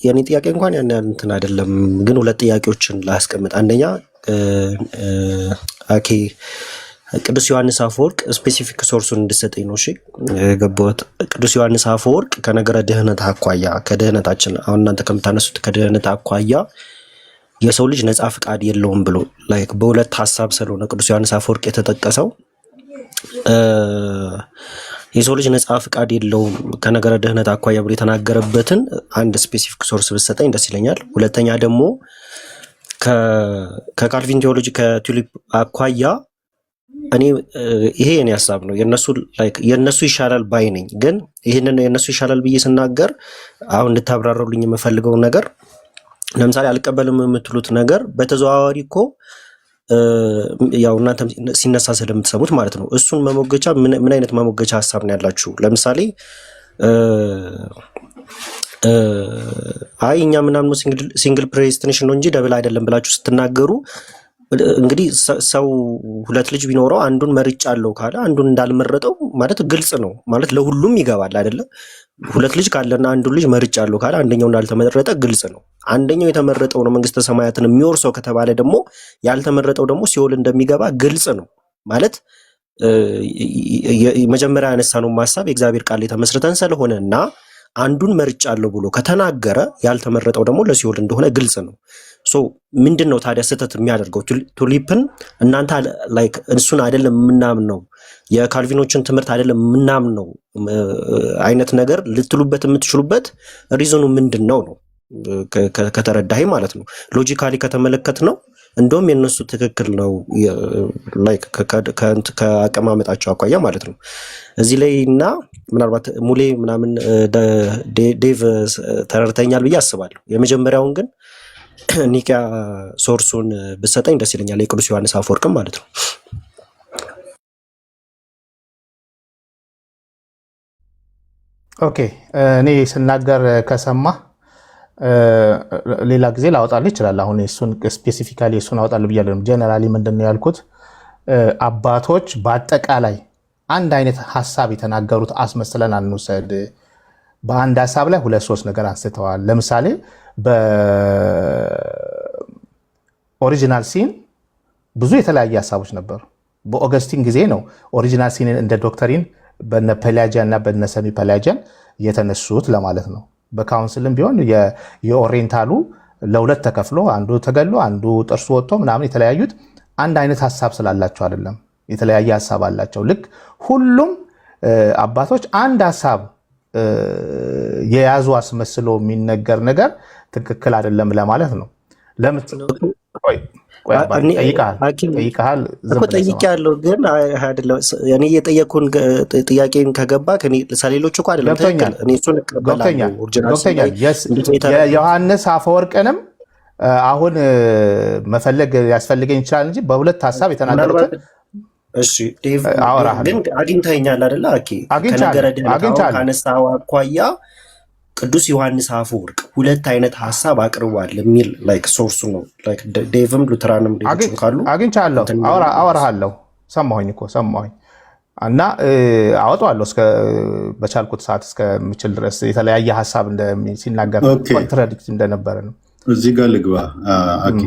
የኔ ጥያቄ እንኳን ያን ያህል እንትን አይደለም፣ ግን ሁለት ጥያቄዎችን ላስቀምጥ። አንደኛ አኬ ቅዱስ ዮሐንስ አፈወርቅ ስፔሲፊክ ሶርሱን እንድሰጠኝ ነው። እሺ ገባሁት። ቅዱስ ዮሐንስ አፈወርቅ ከነገረ ድህነት አኳያ ከድህነታችን አሁን እናንተ ከምታነሱት ከድህነት አኳያ የሰው ልጅ ነጻ ፍቃድ የለውም ብሎ ላይክ በሁለት ሀሳብ ስለሆነ ቅዱስ ዮሐንስ አፈወርቅ የተጠቀሰው የሰው ልጅ ነጻ ፍቃድ የለውም ከነገረ ድህነት አኳያ ብሎ የተናገረበትን አንድ ስፔሲፊክ ሶርስ ብትሰጠኝ ደስ ይለኛል። ሁለተኛ ደግሞ ከካልቪን ቴዎሎጂ ከቱሊፕ አኳያ እኔ ይሄ የኔ ሀሳብ ነው። የነሱ ይሻላል ባይ ነኝ። ግን ይሄንን የነሱ ይሻላል ብዬ ስናገር አሁን እንድታብራሩልኝ የምፈልገው ነገር ለምሳሌ አልቀበልም የምትሉት ነገር በተዘዋዋሪ እኮ ያው እናንተ ሲነሳ ስለምትሰሙት ማለት ነው። እሱን መሞገቻ ምን አይነት መሞገቻ ሀሳብ ነው ያላችሁ? ለምሳሌ አይ እኛ ምናምን ሲንግል ፕሬስቲኔሽን ነው እንጂ ደብል አይደለም ብላችሁ ስትናገሩ እንግዲህ ሰው ሁለት ልጅ ቢኖረው አንዱን መርጫለሁ ካለ አንዱን እንዳልመረጠው ማለት ግልጽ ነው ማለት ለሁሉም ይገባል አይደለ? ሁለት ልጅ ካለና አንዱን ልጅ መርጫለሁ ካለ አንደኛው እንዳልተመረጠ ግልጽ ነው። አንደኛው የተመረጠው ነው መንግስተ ሰማያትን የሚወርሰው ከተባለ ደግሞ ያልተመረጠው ደግሞ ሲኦል እንደሚገባ ግልጽ ነው ማለት መጀመሪያ ያነሳነው ሐሳብ የእግዚአብሔር ቃል የተመስርተን ስለሆነና አንዱን መርጫለሁ ብሎ ከተናገረ ያልተመረጠው ደግሞ ለሲኦል እንደሆነ ግልጽ ነው። ሶ ምንድነው ታዲያ ስህተት የሚያደርገው? ቱሊፕን እናንተ ላይክ እሱን አይደለም የምናምነው የካልቪኖችን ትምህርት አይደለም የምናምነው አይነት ነገር ልትሉበት የምትችሉበት ሪዝኑ ምንድነው ነው ከተረዳኸኝ ማለት ነው። ሎጂካሊ ከተመለከት ነው እንደውም የነሱ ትክክል ነው ላይክ ከአቀማመጣቸው አኳያ ማለት ነው። እዚህ ላይ እና ምናልባት ሙሌ ምናምን ዴቭ ተረድተኛል ብዬ አስባለሁ። የመጀመሪያውን ግን ኒቂያ ሶርሱን ብሰጠኝ ደስ ይለኛል፣ የቅዱስ ዮሐንስ አፈወርቅም ማለት ነው። ኦኬ እኔ ስናገር ከሰማ ሌላ ጊዜ ላወጣልህ ይችላል። አሁን እሱን ስፔሲፊካሊ እሱን አወጣልህ ብያለሁ። ጀነራሊ ምንድነው ያልኩት? አባቶች በአጠቃላይ አንድ አይነት ሀሳብ የተናገሩት አስመስለን አንውሰድ። በአንድ ሀሳብ ላይ ሁለት ሶስት ነገር አንስተዋል። ለምሳሌ በኦሪጂናል ሲን ብዙ የተለያየ ሀሳቦች ነበሩ። በኦገስቲን ጊዜ ነው ኦሪጂናል ሲን እንደ ዶክተሪን በነ ፔላጂያን እና በነ ሰሚ ፔላጂያን የተነሱት ለማለት ነው። በካውንስልም ቢሆን የኦሪየንታሉ ለሁለት ተከፍሎ አንዱ ተገሎ አንዱ ጥርሱ ወጥቶ ምናምን የተለያዩት አንድ አይነት ሀሳብ ስላላቸው አይደለም፣ የተለያየ ሀሳብ አላቸው። ልክ ሁሉም አባቶች አንድ ሀሳብ የያዙ አስመስሎ የሚነገር ነገር ትክክል አይደለም ለማለት ነው። ጠይቄያለሁ ግን አይደለም እኔ የጠየኩን ጥያቄን ከገባ ሰሌሎች እኮ አይደለም ትክክል እኔ እሱን እቀበላለሁ። የዮሐንስ አፈወርቅንም አሁን መፈለግ ያስፈልገኝ ይችላል እንጂ በሁለት ሀሳብ የተናገሩትን እሺ ዴቭ ግን አግኝተኸኛል አይደለ? ከነገረ ድህነት ካነሳው አኳያ ቅዱስ ዮሐንስ አፈወርቅ ሁለት አይነት ሀሳብ አቅርቧል የሚል ላይክ ሶርሱ ነው። ላይክ ዴቭም ሉተራንም ዴቭም ካሉ አግኝቻለሁ፣ አወራሃለሁ። ሰማሁኝ እና አወጣዋለሁ እስከ በቻልኩት ሰዓት እስከምችል ድረስ የተለያየ ሀሳብ ሲናገር ኮንትራዲክት እንደነበረ ነው። እዚህ ጋር ልግባ አኪ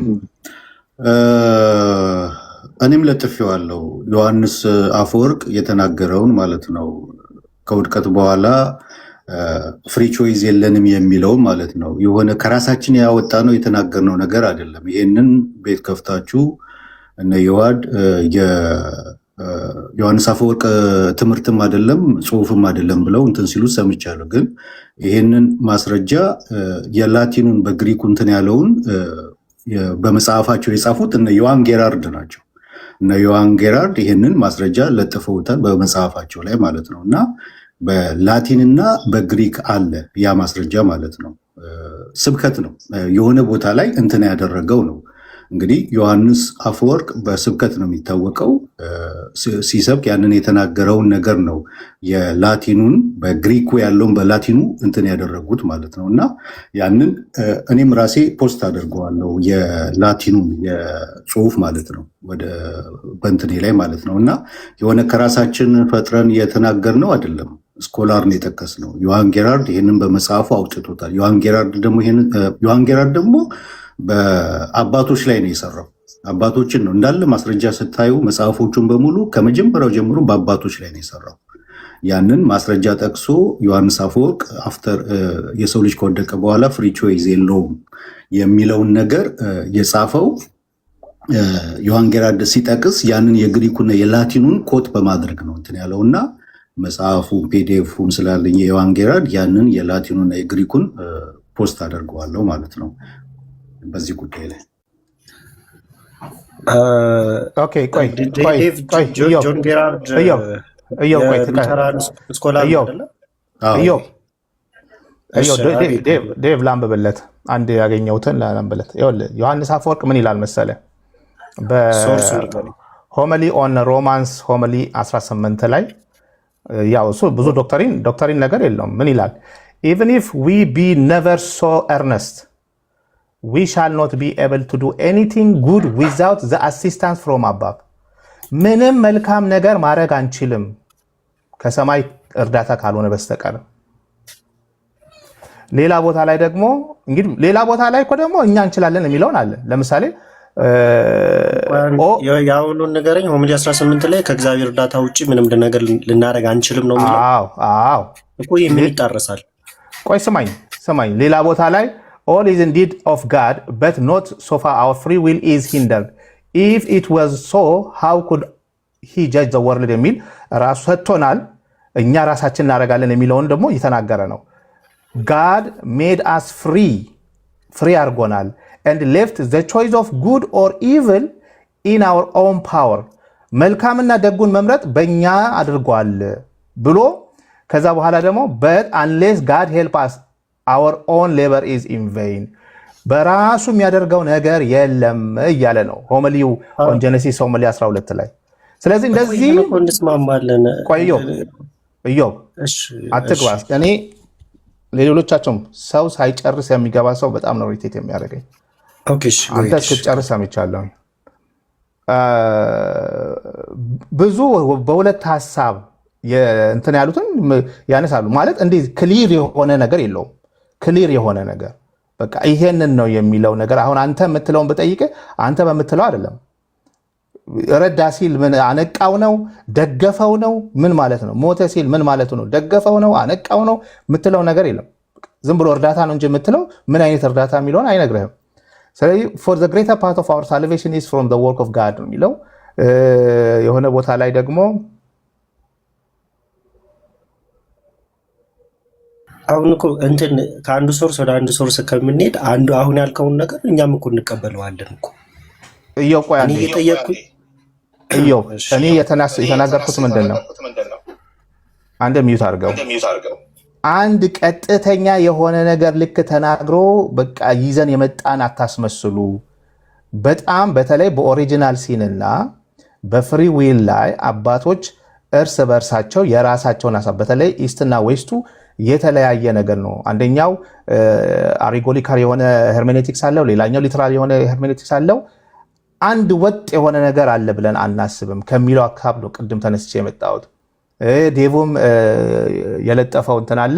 እኔም ለጥፌዋለሁ። ዮሐንስ አፈወርቅ የተናገረውን ማለት ነው ከውድቀት በኋላ ፍሪ ቾይዝ የለንም የሚለው ማለት ነው። የሆነ ከራሳችን ያወጣ ነው የተናገርነው ነገር አይደለም። ይሄንን ቤት ከፍታችሁ እነ የዋድ ዮሐንስ አፈወርቅ ትምህርትም አይደለም ጽሁፍም አይደለም ብለው እንትን ሲሉ ሰምቻለሁ። ግን ይሄንን ማስረጃ የላቲኑን በግሪኩ እንትን ያለውን በመጽሐፋቸው የጻፉት እነ ዮሐን ጌራርድ ናቸው። እነ ዮሐን ጌራርድ ይሄንን ማስረጃ ለጥፈውታል በመጽሐፋቸው ላይ ማለት ነው። እና በላቲንና በግሪክ አለ ያ ማስረጃ ማለት ነው። ስብከት ነው የሆነ ቦታ ላይ እንትን ያደረገው ነው። እንግዲህ ዮሐንስ አፈወርቅ በስብከት ነው የሚታወቀው። ሲሰብክ ያንን የተናገረውን ነገር ነው የላቲኑን በግሪኩ ያለውን በላቲኑ እንትን ያደረጉት ማለት ነው። እና ያንን እኔም ራሴ ፖስት አድርገዋለሁ የላቲኑን የጽሁፍ ማለት ነው ወደ በእንትኔ ላይ ማለት ነው። እና የሆነ ከራሳችን ፈጥረን የተናገርነው አይደለም። ስኮላር ነው የጠቀስነው። ዮሐን ጌራርድ ይህንን በመጽሐፉ አውጥቶታል። ዮሐን ጌራርድ ደግሞ በአባቶች ላይ ነው የሰራው። አባቶችን ነው እንዳለ ማስረጃ ስታዩ መጽሐፎቹን በሙሉ ከመጀመሪያው ጀምሮ በአባቶች ላይ ነው የሰራው። ያንን ማስረጃ ጠቅሶ ዮሐንስ አፈወርቅ አፍተር የሰው ልጅ ከወደቀ በኋላ ፍሪ ቾይዝ የለውም የሚለውን ነገር የጻፈው ዮሐን ጌራርድ ሲጠቅስ ያንን የግሪኩና የላቲኑን ኮት በማድረግ ነው እንትን ያለውና መጽሐፉ ፒዲኤፉም ስላለኝ የዮሐን ጌራርድ ያንን የላቲኑና የግሪኩን ፖስት አደርገዋለሁ ማለት ነው በዚህ ጉዳይ ላይ። ኦኬ ቆይ ጆን ጌራርድ ዴቭ ላንብብለት፣ አንድ ያገኘሁትን ላንብብለት። ዮሐንስ አፈወርቅ ምን ይላል መሰለ በሆመሊ ኦን ሮማንስ ሆመሊ 18 ላይ ያው እሱ ብዙ ዶክተሪን ነገር የለውም። ምን ይላል? even if we be never so earnest we shall not be able to do anything good without the assistance from above ምንም መልካም ነገር ማድረግ አንችልም ከሰማይ እርዳታ ካልሆነ በስተቀር። ሌላ ቦታ ላይ ደግሞ እንግዲህ ሌላ ቦታ ላይ እኮ ደግሞ እኛ እንችላለን የሚለውን አለ። ለምሳሌ ያውኑን ነገረኝ ሆሚሊ 18 ላይ ከእግዚአብሔር እርዳታ ውጪ ምንም ነገር ልናደርግ አንችልም ነው የሚለው። አዎ እኮ ምን ይጣረሳል? ቆይ ስማኝ ሌላ ቦታ ላይ all is indeed of God but not so far our free will is hindered if it was so how could he judge the world የሚል ራሱ ሰጥቶናል። እኛ ራሳችን እናደርጋለን የሚለውን ደግሞ እየተናገረ ነው። God made us free አድርጎናል and left the choice of good or evil in our own power መልካምና ደጉን መምረጥ በእኛ አድርጓል ብሎ ከዛ በኋላ ደግሞ but unless God help us our own labor is in vain በራሱ የሚያደርገው ነገር የለም እያለ ነው ሆመሊው ኦን ጄኔሲስ ሆመሊ 12 ላይ። ስለዚህ እንደዚህ እንስማማለን። ቆዮ አትግባ። እኔ ለሌሎቻቸውም ሰው ሳይጨርስ የሚገባ ሰው በጣም ነው ሪቴት የሚያደርገኝ። አንተ እስክትጨርስ ሰምቻለሁ። ብዙ በሁለት ሀሳብ እንትን ያሉትን ያነሳሉ። ማለት እንዲህ ክሊር የሆነ ነገር የለውም። ክሊር የሆነ ነገር በቃ ይሄንን ነው የሚለው ነገር አሁን አንተ የምትለውን ብጠይቅ አንተ በምትለው አይደለም። ረዳ ሲል ምን አነቃው ነው ደገፈው ነው ምን ማለት ነው? ሞተ ሲል ምን ማለት ነው? ደገፈው ነው አነቃው ነው የምትለው ነገር የለም። ዝም ብሎ እርዳታ ነው እንጂ የምትለው ምን አይነት እርዳታ የሚለውን አይነግርህም። ስለዚህ for the greater part of our salvation is from the work of God ነው የሚለው። የሆነ ቦታ ላይ ደግሞ አሁን እኮ እንትን ከአንዱ ሶርስ ወደ አንዱ ሶርስ ከምንሄድ አንዱ አሁን ያልከውን ነገር እኛም እኮ እንቀበለዋለን እኮ። እኔ የተናገርኩት ምንድን ነው? አንድ ሚዩት አድርገው። አንድ ቀጥተኛ የሆነ ነገር ልክ ተናግሮ በቃ ይዘን የመጣን አታስመስሉ። በጣም በተለይ በኦሪጂናል ሲንና በፍሪ ዊል ላይ አባቶች እርስ በርሳቸው የራሳቸውን ሀሳብ በተለይ ኢስትና ዌስቱ የተለያየ ነገር ነው። አንደኛው አሪጎሊካር የሆነ ሄርሜኔቲክስ አለው፣ ሌላኛው ሊትራል የሆነ ሄርሜኔቲክስ አለው። አንድ ወጥ የሆነ ነገር አለ ብለን አናስብም ከሚለው አካብ ነው ቅድም ተነስቼ የመጣሁት። ዴቭም የለጠፈው እንትን አለ።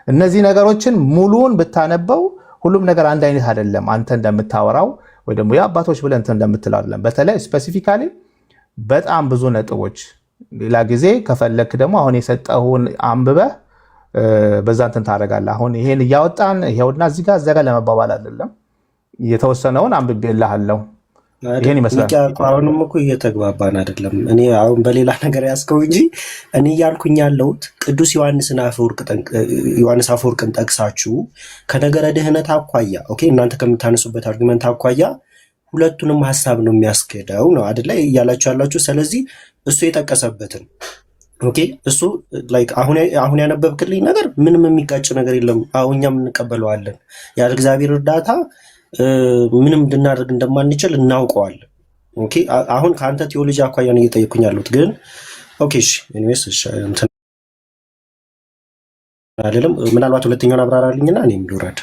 እነዚህ ነገሮችን ሙሉውን ብታነበው ሁሉም ነገር አንድ አይነት አይደለም። አንተ እንደምታወራው ወይ ደግሞ የአባቶች ብለን እንትን እንደምትለው አይደለም። በተለይ ስፔሲፊካሊ በጣም ብዙ ነጥቦች ሌላ ጊዜ ከፈለክ ደግሞ አሁን የሰጠሁን አንብበህ በዛ እንትን ታደርጋለህ። አሁን ይሄን እያወጣን ይሄውና እዚህ ጋር ለመባባል አይደለም። የተወሰነውን አንብቤልሃለሁ። ይሄን ይመስላል። አሁንም እኮ እየተግባባን አይደለም። እኔ አሁን በሌላ ነገር ያስከው እንጂ እኔ እያልኩኝ ያለሁት ቅዱስ ዮሐንስ አፈወርቅን ጠቅሳችሁ ከነገረ ድህነት አኳያ ኦኬ፣ እናንተ ከምታነሱበት አርጊመንት አኳያ ሁለቱንም ሀሳብ ነው የሚያስኬደው ነው አይደለ እያላችሁ ያላችሁ። ስለዚህ እሱ የጠቀሰበትን ኦኬ፣ እሱ ላይክ አሁን ያነበብክልኝ ነገር ምንም የሚጋጭ ነገር የለም። አሁን እኛም እንቀበለዋለን። ያለ እግዚአብሔር እርዳታ ምንም እንድናደርግ እንደማንችል እናውቀዋለን። ኦኬ፣ አሁን ከአንተ ቴዎሎጂ አኳያ ነው እየጠየኩኝ ያለሁት። ግን ኦኬ እሺ፣ ኤኒዌይስ እሺ፣ እንትን አይደለም። ምናልባት ሁለተኛውን አብራራልኝና እኔም ልውረድ።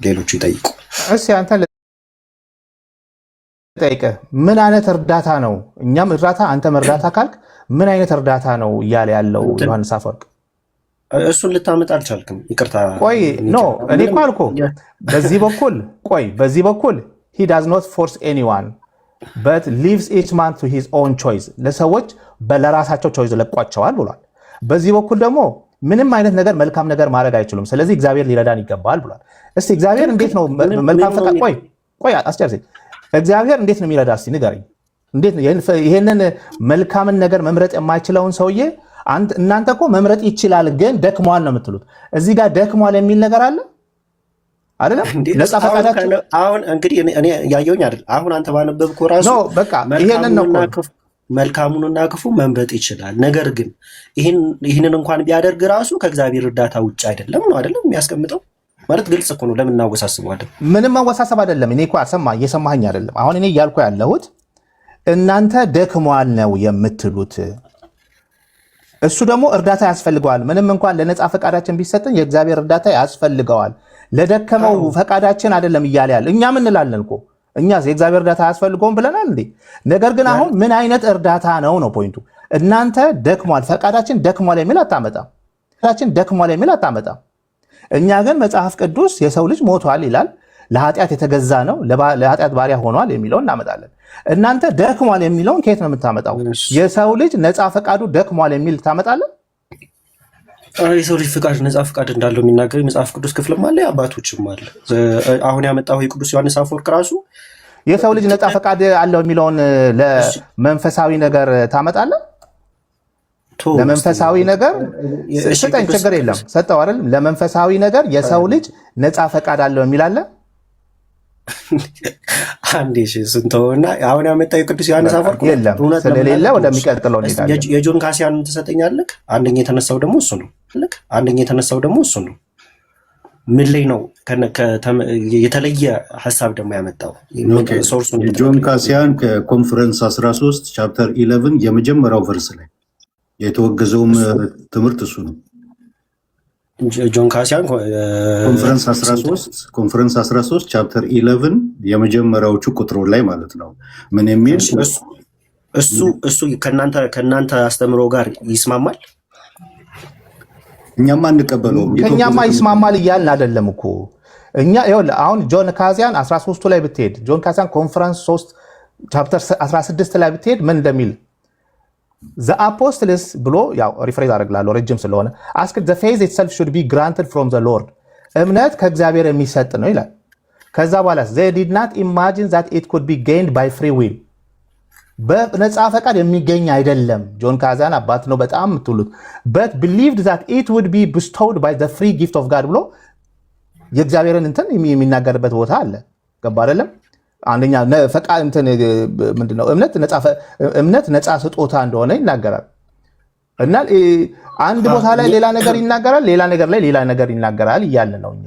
ሌሎቹ ይጠይቁ። እሺ አንተ ጠይቀህ ምን አይነት እርዳታ ነው? እኛም እርዳታ አንተም እርዳታ ካልክ ምን አይነት እርዳታ ነው እያለ ያለው ዮሐንስ አፈወርቅ? እሱን ልታመጣ አልቻልክም። ይቅርታ ቆይ ኖ እኔ እኮ አልኩህ በዚህ በኩል he does not force anyone but leaves each man to his own choice ለሰዎች ለራሳቸው ቾይስ ለቋቸዋል ብሏል። በዚህ በኩል ደግሞ ምንም አይነት ነገር መልካም ነገር ማድረግ አይችሉም፣ ስለዚህ እግዚአብሔር ሊረዳን ይገባል ብሏል። እስቲ እግዚአብሔር እንዴት ነው መልካም ፈቃድ ቆይ አስጨርሰኝ። እግዚአብሔር እንዴት ነው የሚረዳ? እስቲ ንገረኝ። እንዴት ነው ይሄንን መልካምን ነገር መምረጥ የማይችለውን ሰውዬ እናንተ እኮ መምረጥ ይችላል ግን ደክሟል ነው የምትሉት። እዚህ ጋር ደክሟል የሚል ነገር አለ አይደለም? ነፃ ፈቃዳችን አሁን እንግዲህ እኔ ያየውኝ አይደል? አሁን አንተ ባነበብኩ ራሱ በቃ ይሄንን ነው መልካሙንና ክፉ መምረጥ ይችላል። ነገር ግን ይህንን እንኳን ቢያደርግ ራሱ ከእግዚአብሔር እርዳታ ውጭ አይደለም ነው አይደለም የሚያስቀምጠው ማለት ግልጽ እኮ ነው። ለምን እናወሳስበዋለን? ምንም ማወሳሰብ አይደለም። እኔ እኮ እየሰማኸኝ አይደለም። አሁን እኔ እያልኩ ያለሁት እናንተ ደክሟል ነው የምትሉት። እሱ ደግሞ እርዳታ ያስፈልገዋል። ምንም እንኳን ለነፃ ፈቃዳችን ቢሰጥን የእግዚአብሔር እርዳታ ያስፈልገዋል። ለደከመው ፈቃዳችን አይደለም እያለ ያለ እኛ ምን እንላለን እኮ እኛ የእግዚአብሔር እርዳታ ያስፈልገውም ብለናል እንዴ። ነገር ግን አሁን ምን አይነት እርዳታ ነው ፖይንቱ። እናንተ ደክሟል ፈቃዳችን ደክሟል የሚል አታመጣም። እኛ ግን መጽሐፍ ቅዱስ የሰው ልጅ ሞቷል ይላል፣ ለኃጢአት የተገዛ ነው፣ ለኃጢአት ባሪያ ሆኗል የሚለውን እናመጣለን። እናንተ ደክሟል የሚለውን ከየት ነው የምታመጣው? የሰው ልጅ ነፃ ፈቃዱ ደክሟል የሚል ታመጣለን? የሰው ልጅ ፍቃድ ነፃ ፍቃድ እንዳለው የሚናገር የመጽሐፍ ቅዱስ ክፍልም አለ፣ አባቶችም አለ። አሁን ያመጣው የቅዱስ ዮሐንስ አፈወርቅ ራሱ የሰው ልጅ ነፃ ፈቃድ አለው የሚለውን ለመንፈሳዊ ነገር ታመጣለን? ለመንፈሳዊ ነገር ስጠኝ፣ ችግር የለም ሰጠው አይደል? ለመንፈሳዊ ነገር የሰው ልጅ ነፃ ፈቃድ አለው የሚላለ አንዴ ስንተውና አሁን ያመጣው የቅዱስ ዮሐንስ አፈወርቅ የለም። ስለሌለ ወደሚቀጥለው እንሄዳለን። የጆን ካሲያን ትሰጠኛለህ? አንደኛ የተነሳው ደግሞ እሱ ነው። ምን ላይ ነው የተለየ ሀሳብ ደግሞ ያመጣው? ጆን ካሲያን ከኮንፈረንስ 13 ቻፕተር 11 የመጀመሪያው ቨርስ ላይ የተወገዘውም ትምህርት እሱ ነው። ጆን ካሲያን ኮንፈረንስ 13 ቻፕተር 11 የመጀመሪያዎቹ ቁጥሩ ላይ ማለት ነው። ምን የሚል እሱ ከእናንተ አስተምሮ ጋር ይስማማል? እኛማ አንቀበለውም። ከኛማ ይስማማል እያልን አይደለም እኮ እኛ። ይኸውልህ አሁን ጆን ካሲያን 13 ላይ ብትሄድ፣ ጆን ካሲያን ኮንፈረንስ 3 ቻፕተር 16 ላይ ብትሄድ ምን እንደሚል the apostles ብሎ ያው ሪፍሬዝ አደርግላለሁ ረጅም ስለሆነ ask the faith itself should be granted from the Lord እምነት ከእግዚአብሔር የሚሰጥ ነው ይላል። ከዛ በኋላ they did not imagine that it could be gained by free will በነፃ ፈቃድ የሚገኝ አይደለም። ጆን ካሲያን አባት ነው በጣም የምትሉት but believed that it would be bestowed by the free gift of God ብሎ የእግዚአብሔርን እንትን የሚናገርበት ቦታ አለ። ገባ አይደለም? አንደኛ ፈቃድ እንትን ምንድነው እምነት ነፃ ስጦታ እንደሆነ ይናገራል። እና አንድ ቦታ ላይ ሌላ ነገር ይናገራል፣ ሌላ ነገር ላይ ሌላ ነገር ይናገራል እያለ ነው። እኛ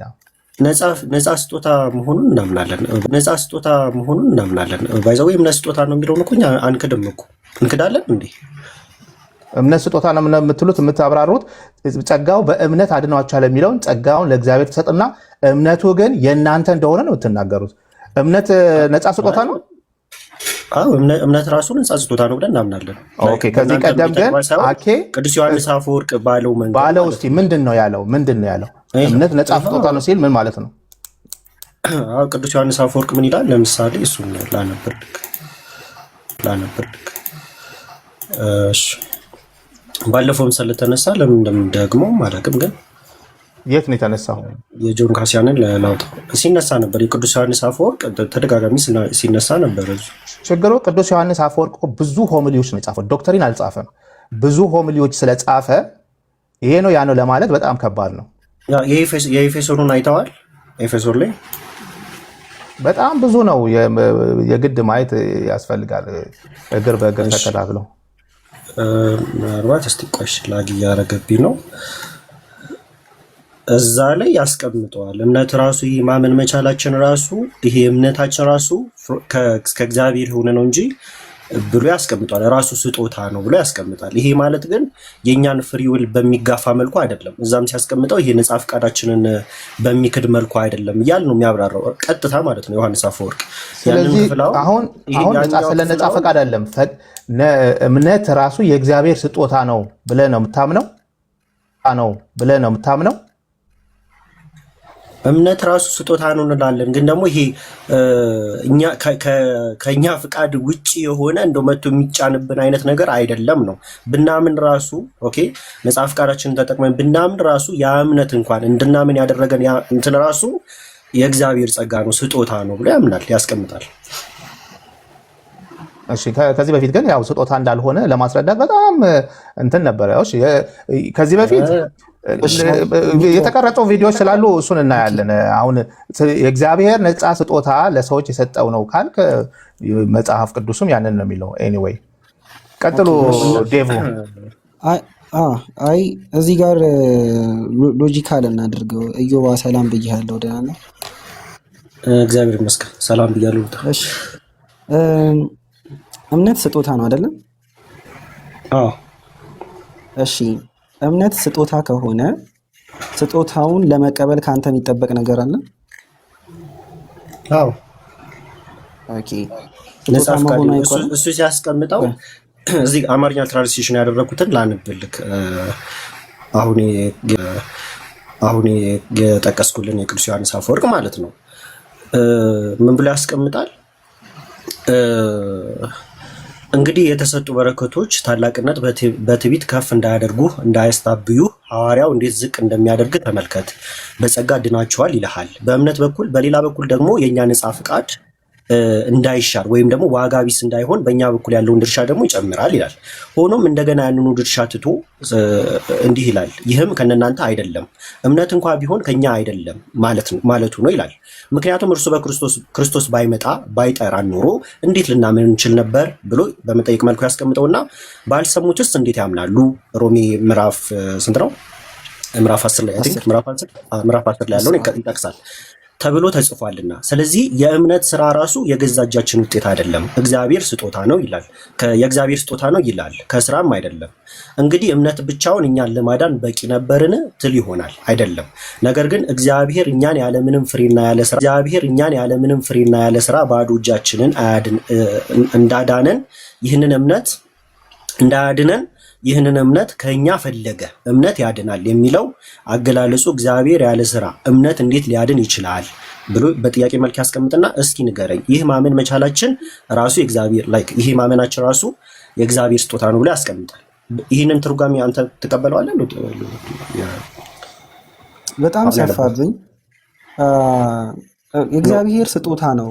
ነፃ ስጦታ መሆኑን እናምናለን። ባይዘው እምነት ስጦታ ነው የሚለውን እኮ እኛ አንክድም እኮ እንክዳለን እንዴ? እምነት ስጦታ ነው የምትሉት የምታብራሩት ጸጋው በእምነት አድኗቸዋል የሚለውን ጸጋውን ለእግዚአብሔር ተሰጥና እምነቱ ግን የእናንተ እንደሆነ ነው የምትናገሩት። እምነት ነፃ ስጦታ ነው? አዎ እምነት ራሱ ነፃ ስጦታ ነው ብለን እናምናለን። ኦኬ ከዚህ ቀደም ግን ቅዱስ ዮሐንስ አፈወርቅ ባለው እስቲ ምንድን ነው ያለው? እምነት ነፃ ስጦታ ነው ሲል ምን ማለት ነው? አዎ ቅዱስ ዮሐንስ አፈወርቅ ምን ይላል? ለምሳሌ እሱን ላነብርልክ። እሺ ባለፈውም ስለተነሳ ለምን እንደምንደግመው ማለቅም ግን የት ነው የተነሳው? የጆን ካሲያንን ላውጣ ሲነሳ ነበር። የቅዱስ ዮሐንስ አፈወርቅ ተደጋጋሚ ሲነሳ ነበር። ችግሩ ቅዱስ ዮሐንስ አፈወርቅ ብዙ ሆሚሊዎች ነው የጻፈው፣ ዶክተሪን አልጻፈም። ብዙ ሆሚሊዎች ስለጻፈ ይሄ ነው ያ ነው ለማለት በጣም ከባድ ነው። የኤፌሶኑን አይተዋል? ኤፌሶን ላይ በጣም ብዙ ነው፣ የግድ ማየት ያስፈልጋል። እግር በእግር ተከታትለው ምናልባት እስቲ ቆሽ ላግ እያረገብኝ ነው። እዛ ላይ ያስቀምጠዋል። እምነት ራሱ ማመን መቻላችን ራሱ ይሄ እምነታችን ራሱ ከእግዚአብሔር ሆነ ነው እንጂ ብሎ ያስቀምጠዋል። ራሱ ስጦታ ነው ብሎ ያስቀምጣል። ይሄ ማለት ግን የእኛን ፍሪ ዊል በሚጋፋ መልኩ አይደለም። እዛም ሲያስቀምጠው ይሄ ነፃ ፈቃዳችንን በሚክድ መልኩ አይደለም እያል ነው የሚያብራራው ቀጥታ ማለት ነው ዮሐንስ አፈወርቅ። ስለዚህ አሁን ስለ ነፃ ፈቃድ አይደለም፣ እምነት ራሱ የእግዚአብሔር ስጦታ ነው ብለህ ነው የምታምነው? እምነት ራሱ ስጦታ ነው እንላለን። ግን ደግሞ ይሄ ከኛ ፍቃድ ውጭ የሆነ እንደው መቶ የሚጫንብን አይነት ነገር አይደለም ነው። ብናምን ራሱ ኦኬ፣ ነፃ ፍቃዳችንን ተጠቅመን ብናምን ራሱ ያ እምነት እንኳን እንድናምን ያደረገን ያ እንትን ራሱ የእግዚአብሔር ጸጋ ነው፣ ስጦታ ነው ብሎ ያምናል፣ ያስቀምጣል። እሺ፣ ከዚህ በፊት ግን ያው ስጦታ እንዳልሆነ ለማስረዳት በጣም እንትን ነበረ። እሺ፣ ከዚህ በፊት የተቀረጹ ቪዲዮዎች ስላሉ እሱን እናያለን። አሁን የእግዚአብሔር ነፃ ስጦታ ለሰዎች የሰጠው ነው ካልክ መጽሐፍ ቅዱስም ያንን ነው የሚለው። ኤኒዌይ ቀጥሉ ዴቭ። አይ እዚህ ጋር ሎጂካል እናድርገው። እዮባ ሰላም ብያለሁ። ደህና ነህ? እግዚአብሔር ይመስገን ሰላም ብያለሁ። እሺ እምነት ስጦታ ነው አይደለም? አዎ። እሺ እምነት ስጦታ ከሆነ ስጦታውን ለመቀበል ከአንተ የሚጠበቅ ነገር አለ? አዎ። ኦኬ ስጦታ መሆኑ አይቆም። እሱ ሲያስቀምጠው እዚህ አማርኛ ትራንስሌሽን ያደረኩትን ላንብልክ። አሁን የጠቀስኩልን የቅዱስ ዮሐንስ አፈወርቅ ማለት ነው። ምን ብሎ ያስቀምጣል? እንግዲህ የተሰጡ በረከቶች ታላቅነት በትዕቢት ከፍ እንዳያደርጉ እንዳያስታብዩ ሐዋርያው እንዴት ዝቅ እንደሚያደርግ ተመልከት። በጸጋ ድናችኋል ይልሃል በእምነት በኩል፣ በሌላ በኩል ደግሞ የእኛ ነፃ ፍቃድ እንዳይሻር ወይም ደግሞ ዋጋ ቢስ እንዳይሆን በእኛ በኩል ያለውን ድርሻ ደግሞ ይጨምራል ይላል። ሆኖም እንደገና ያንኑ ድርሻ ትቶ እንዲህ ይላል፣ ይህም ከእናንተ አይደለም፣ እምነት እንኳ ቢሆን ከኛ አይደለም ማለቱ ነው ይላል። ምክንያቱም እርሱ በክርስቶስ ባይመጣ ባይጠራን ኖሮ እንዴት ልናምን እንችል ነበር ብሎ በመጠየቅ መልኩ ያስቀምጠውና ባልሰሙትስ እንዴት ያምናሉ? ሮሜ ምዕራፍ ስንት ነው? ምዕራፍ 10 ላይ ያለውን ይጠቅሳል ተብሎ ተጽፏልና። ስለዚህ የእምነት ስራ ራሱ የገዛ እጃችን ውጤት አይደለም፣ እግዚአብሔር ስጦታ ነው ይላል። የእግዚአብሔር ስጦታ ነው ይላል፣ ከስራም አይደለም። እንግዲህ እምነት ብቻውን እኛን ለማዳን በቂ ነበርን ትል ይሆናል፣ አይደለም። ነገር ግን እግዚአብሔር እኛን ያለምንም ፍሬና ያለ ስራ ባዶ እጃችንን እንዳዳነን ይህንን እምነት ከኛ ፈለገ። እምነት ያድናል የሚለው አገላለጹ እግዚአብሔር ያለ ስራ እምነት እንዴት ሊያድን ይችላል ብሎ በጥያቄ መልክ ያስቀምጥና እስኪ ንገረኝ፣ ይህ ማመን መቻላችን ራሱ ይሄ ማመናችን ራሱ የእግዚአብሔር ስጦታ ነው ብሎ ያስቀምጣል። ይህንን ትርጓሜ አንተ ትቀበለዋለህ? በጣም ሲያፋብኝ የእግዚአብሔር ስጦታ ነው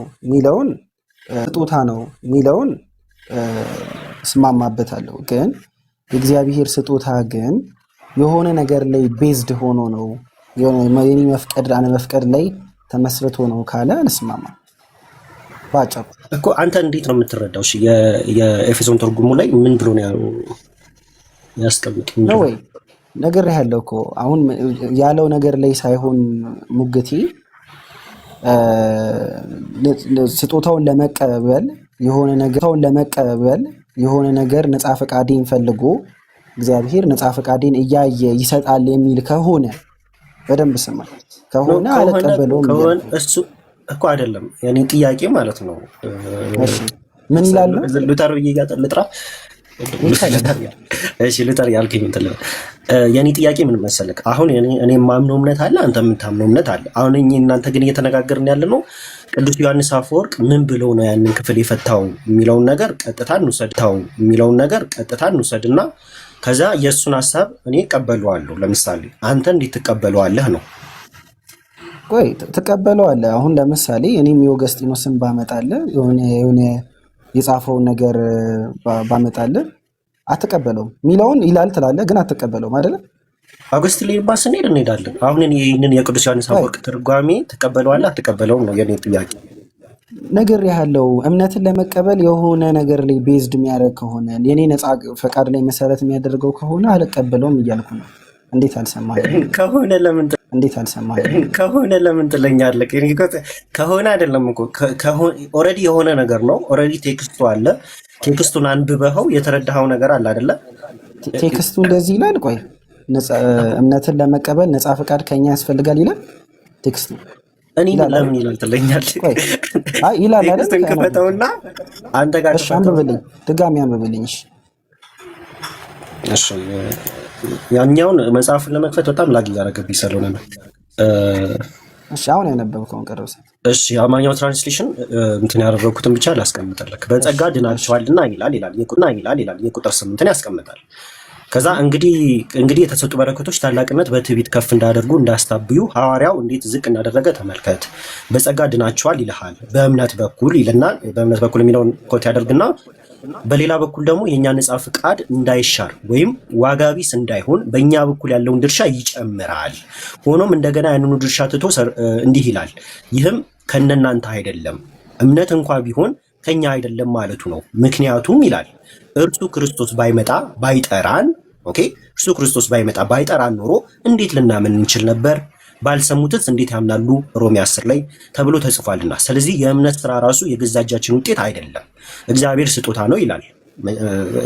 የሚለውን እስማማበታለሁ። ግን የእግዚአብሔር ስጦታ ግን የሆነ ነገር ላይ ቤዝድ ሆኖ ነው የኔ መፍቀድ አለመፍቀድ ላይ ተመስርቶ ነው ካለ እንስማማ። ባጭሩ እኮ አንተ እንዴት ነው የምትረዳው? እሺ የኤፌሶን ትርጉሙ ላይ ምን ብሎ ነው ያስቀምጥ ነው ወይ ነገር ያለው እኮ አሁን ያለው ነገር ላይ ሳይሆን ሙግቴ ስጦታውን ለመቀበል የሆነ ነገር ነፃ ፈቃዴን ፈልጎ እግዚአብሔር ነፃ ፈቃዴን እያየ ይሰጣል የሚል ከሆነ በደንብ ስማ። ከሆነ አልቀበለውም እሱ እኮ አይደለም የኔ ጥያቄ ማለት ነው። ምን ይላል? ሉተር ልጥራ? እሺ ሉተር ያልከኝ እንትን የኔ ጥያቄ ምን መሰለህ? አሁን እኔ የማምነው እምነት አለ፣ አንተ የምታምነው እምነት አለ። አሁን እናንተ ግን እየተነጋገርን ያለ ነው ቅዱስ ዮሐንስ አፈወርቅ ምን ብሎ ነው ያንን ክፍል የፈታው የሚለውን ነገር ቀጥታ እንውሰድና ከዛ የእሱን ሀሳብ እኔ እቀበለዋለሁ። ለምሳሌ አንተ እንዴት ትቀበለዋለህ ነው? ቆይ ትቀበለዋለህ። አሁን ለምሳሌ እኔም የኦገስጢኖስን ባመጣልህ የሆነ የጻፈውን ነገር ባመጣልህ አትቀበለውም የሚለውን ይላል ትላለህ፣ ግን አትቀበለውም አይደለ? አውግስት ሊባ ስንሄድ እንሄዳለን። አሁን ይህንን የቅዱስ ዮሐንስ አፈወርቅ ትርጓሜ ትቀበለዋለህ አትቀበለውም ነው የኔ ጥያቄ። ነገር ያለው እምነትን ለመቀበል የሆነ ነገር ላይ ቤዝድ የሚያደርግ ከሆነ የኔ ነፃ ፈቃድ ላይ መሰረት የሚያደርገው ከሆነ አልቀበለውም እያልኩ ነው። እንዴት አልሰማኸኝም? ከሆነ ለምን ትለኛለህ? ከሆነ አይደለም እኮ ኦልሬዲ የሆነ ነገር ነው። ኦልሬዲ ቴክስቱ አለ። ቴክስቱን አንብበኸው የተረዳኸው ነገር አለ አይደለ? ቴክስቱ እንደዚህ ይላል። ቆይ እምነትን ለመቀበል ነፃ ፈቃድ ከኛ ያስፈልጋል ይላል ቴክስቱ። እኔ ለምን ይላል ትለኛለህ? አይ ይላል አይደል? ተንከፈተውና አንተ ጋር እሺ አንብብልኝ፣ ድጋሚ አንብብልኝ። እሺ ያኛውን መጽሐፍን ለመክፈት በጣም ላግ እያደረገብኝ ስለሆነ ነው። እሺ አሁን ያነበብከውን ቀረብሰ። እሺ የአማርኛው ትራንስሌሽን እንትን ያደረኩትን ብቻ ላስቀምጥልህ። በጸጋ ድናችኋልና ይላል የቁጥር 8ን ያስቀምጣል። ከዛ እንግዲህ የተሰጡ በረከቶች ታላቅነት በትዕቢት ከፍ እንዳደርጉ እንዳስታብዩ ሐዋርያው እንዴት ዝቅ እንዳደረገ ተመልከት። በጸጋ ድናችኋል ይልሃል በእምነት በኩል ይልና በእምነት በኩል የሚለውን ኮት ያደርግና በሌላ በኩል ደግሞ የኛ ነጻ ፍቃድ እንዳይሻር ወይም ዋጋ ቢስ እንዳይሆን በእኛ በኩል ያለውን ድርሻ ይጨምራል። ሆኖም እንደገና ያንኑ ድርሻ ትቶ እንዲህ ይላል፣ ይህም ከነናንተ አይደለም፣ እምነት እንኳ ቢሆን ከኛ አይደለም ማለቱ ነው። ምክንያቱም ይላል እርሱ ክርስቶስ ባይጠራን እርሱ ክርስቶስ ባይጠራን ኖሮ እንዴት ልናምን እንችል ነበር? ባልሰሙትስ እንዴት ያምናሉ? ሮሜ 10 ላይ ተብሎ ተጽፏልና። ስለዚህ የእምነት ስራ ራሱ የገዛ እጃችን ውጤት አይደለም፣ እግዚአብሔር ስጦታ ነው ይላል።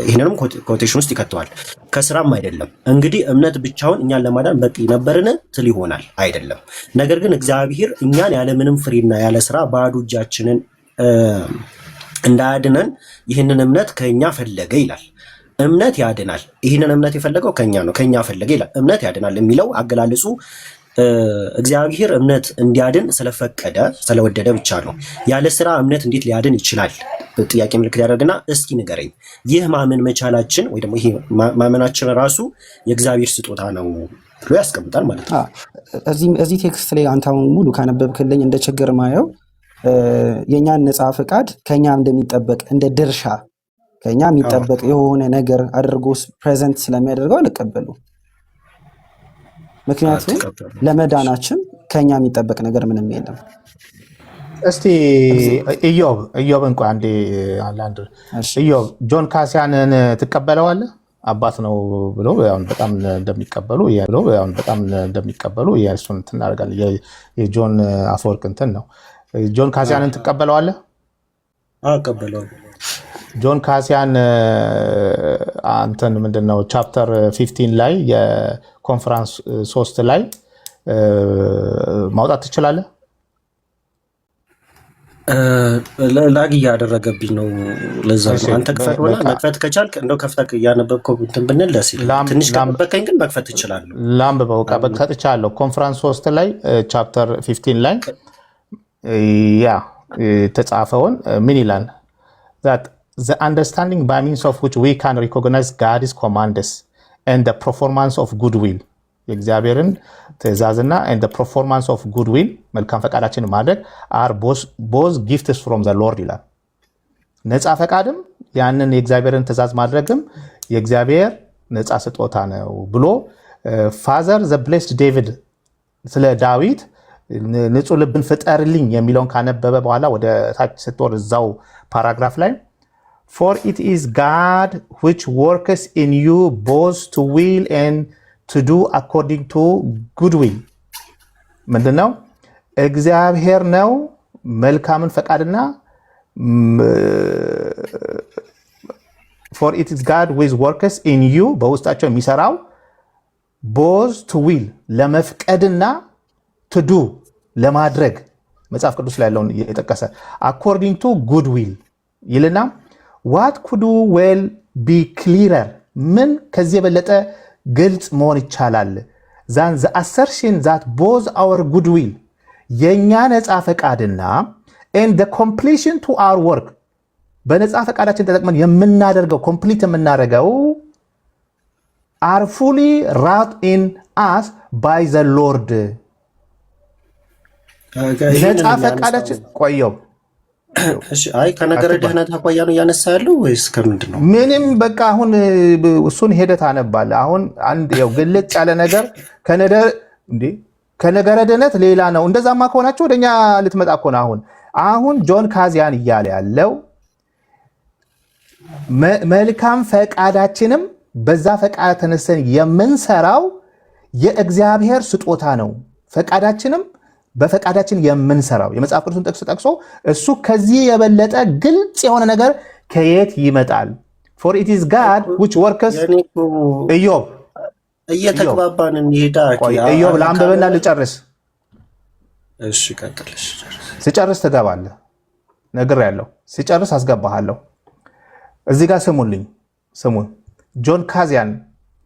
ይህንንም ኮቴሽን ውስጥ ይከተዋል። ከስራም አይደለም። እንግዲህ እምነት ብቻውን እኛን ለማዳን በቂ ነበርን ትል ይሆናል። አይደለም። ነገር ግን እግዚአብሔር እኛን ያለምንም ፍሬና ያለ ስራ ባዶ እጃችንን እንዳያድነን ይህንን እምነት ከኛ ፈለገ ይላል። እምነት ያድናል። ይህንን እምነት የፈለገው ከኛ ነው። ከኛ ፈለገ ይላል። እምነት ያድናል የሚለው አገላለጹ እግዚአብሔር እምነት እንዲያድን ስለፈቀደ ስለወደደ ብቻ ነው። ያለ ስራ እምነት እንዴት ሊያድን ይችላል? ጥያቄ ምልክት ያደርግና እስኪ ንገረኝ። ይህ ማመን መቻላችን ወይ ደግሞ ይሄ ማመናችን ራሱ የእግዚአብሔር ስጦታ ነው ብሎ ያስቀምጣል ማለት ነው። እዚህ ቴክስት ላይ አንተ አሁን ሙሉ ካነበብክልኝ እንደ ችግር ማየው የኛን ነጻ ፍቃድ ከኛ እንደሚጠበቅ እንደ ድርሻ ከኛ የሚጠበቅ የሆነ ነገር አድርጎ ፕሬዘንት ስለሚያደርገው አልቀበሉ። ምክንያቱም ለመዳናችን ከኛ የሚጠበቅ ነገር ምንም የለም። እስቲ ኢዮብ እንኳን አንዴ አንድ ኢዮብ ጆን ካሲያንን ትቀበለዋለህ? አባት ነው ብሎ በጣም እንደሚቀበሉ የእሱን እናደርጋለን። የጆን አፈወርቅ እንትን ነው። ጆን ካሲያንን ትቀበለዋለህ? እቀበለዋለሁ። ጆን ካሲያን አንተን ምንድነው ቻፕተር 15 ላይ የኮንፈረንስ 3 ላይ ማውጣት ትችላለህ? ላግ እያደረገብኝ ነው። ለዛ ነው አንተ ክፈትና መክፈት ከቻልክ እንደው ከፍተህ እያነበብከው እንትን ብንል ደስ ይላል። ትንሽ ከበቀኝ ግን መክፈት እችላለሁ። ላምብበው ከጥቻለሁ። ኮንፈረንስ 3 ላይ ቻፕተር 15 ላይ ያ ተጻፈውን ምን ይላል? that the understanding by means of which we can recognize God's commands and the performance of goodwill የእግዚአብሔርን ትእዛዝና and the performance of goodwill መልካም ፈቃዳችንን ማድረግ are both gifts from the Lord ይላል። ነፃ ፈቃድም ያንን የእግዚአብሔርን ትእዛዝ ማድረግም የእግዚአብሔር ነፃ ስጦታ ነው ብሎ ፋዘር the blessed David ስለ ዳዊት ንጹህ ልብን ፍጠርልኝ የሚለውን ካነበበ በኋላ ወደ ታች ስትወር እዛው ፓራግራፍ ላይ for it is God which works in you both to will and to do according to good will ምንድነው? እግዚአብሔር ነው መልካምን ፈቃድና for it is God which works in you በውስጣቸው የሚሰራው both to will ለመፍቀድና to do ለማድረግ መጽሐፍ ቅዱስ ላይ ያለውን የጠቀሰ according to good will ይልና what could well be clearer ምን ከዚህ የበለጠ ግልጽ መሆን ይቻላል than the assertion that both our good will የኛ ነፃ ፈቃድና and the completion to our work በነፃ ፈቃዳችን ተጠቅመን የምናደርገው ኮምፕሊት የምናደርገው are fully wrought in us by the Lord ነፃ ፈቃዳችን ቆየው። እሺ አይ ከነገረ ድህነት አቋያ ነው ያነሳ ያለው ወይስ ከምንድን ነው? ምንም በቃ አሁን እሱን ሄደት አነባለ። አሁን አንድ ያው ግልጽ ያለ ነገር ከነገረ ድህነት ሌላ ነው። እንደዛማ ከሆናችሁ ወደኛ ልትመጣ እኮ ነው። አሁን ጆን ካዚያን እያለ ያለው መልካም ፈቃዳችንም በዛ ፈቃድ ተነስተን የምንሰራው የእግዚአብሔር ስጦታ ነው። ፈቃዳችንም በፈቃዳችን የምንሰራው የመጽሐፍ ቅዱስን ጥቅስ ጠቅሶ እሱ ከዚህ የበለጠ ግልጽ የሆነ ነገር ከየት ይመጣል? for it is God which works ኢዮብ እየተግባባን እንሄዳ ኢዮብ ለአንብበና ልጨርስ። እሺ ቀጥልሽ። ሲጨርስ ትገባለህ። ነግሬያለሁ። ሲጨርስ አስገባሃለሁ። እዚህ ጋር ስሙን ጆን ካዚያን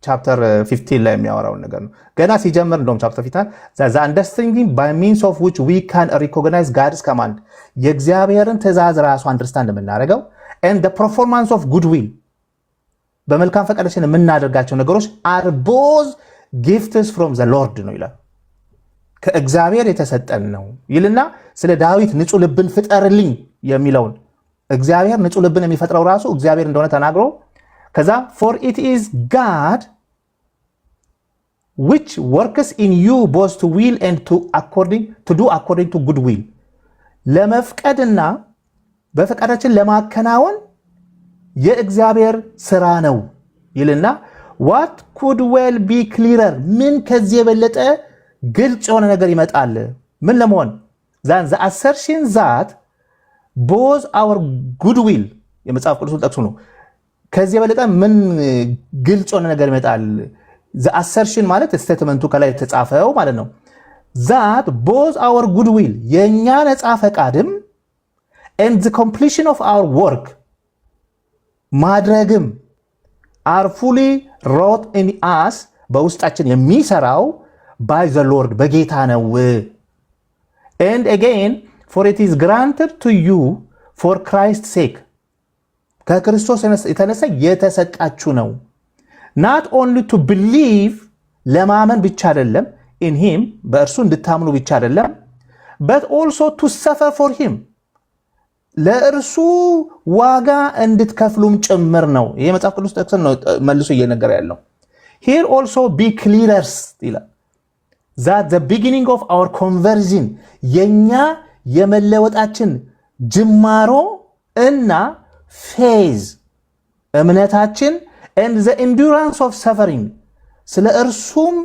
ቻፕተር 15 ላይ የሚያወራውን ነገር ነው። ገና ሲጀምር እንደውም ቻፕተር 15 አንደርስታንዲንግ ባይ ሚንስ ኦፍ ዊች ዊ ካን ሪኮግናይዝ ጋድስ ኮማንድ የእግዚአብሔርን ትእዛዝ ራሱ አንደርስታንድ የምናደርገው ኤንድ ዘ ፐርፎርማንስ ኦፍ ጉድዊል በመልካም ፈቃዳችን የምናደርጋቸው ነገሮች አር ቦዝ ጊፍትስ ፍሮም ዘ ሎርድ ነው ይላል። ከእግዚአብሔር የተሰጠን ነው ይልና ስለ ዳዊት ንጹህ ልብን ፍጠርልኝ የሚለውን እግዚአብሔር ንጹህ ልብን የሚፈጥረው ራሱ እግዚአብሔር እንደሆነ ተናግሮ ከዛ for it is God which works in you both to will and to do according to good will ለመፍቀድና በፈቃዳችን ለማከናወን የእግዚአብሔር ስራ ነው ይልና what could well be clearer ምን ከዚህ የበለጠ ግልጽ የሆነ ነገር ይመጣል ምን ለመሆን than the assertion that both our good will የመጽሐፍ ቅዱስን ጠቅሱ ነው ከዚህ የበለጠ ምን ግልጽ የሆነ ነገር ይመጣል the assertion ማለት ስቴትመንቱ ከላይ ተጻፈው ማለት ነው that both our good will የኛ ነጻ ፈቃድም and the completion of our work ማድረግም are fully wrought in us በውስጣችን የሚሰራው by the Lord በጌታ ነው and again for it is granted to you for Christ's sake ከክርስቶስ የተነሳ የተሰጣችሁ ነው not only to believe ለማመን ብቻ አይደለም in him በእርሱ እንድታምኑ ብቻ አይደለም but also to suffer for him ለእርሱ ዋጋ እንድትከፍሉም ጭምር ነው ይሄ መጽሐፍ ቅዱስ ጠቅሰን ነው መልሶ እየነገረ ያለው here also be clearers ይላል that the beginning of our conversion የኛ የመለወጣችን ጅማሮ እና faith እምነታችን and the endurance of suffering ስለ እርሱም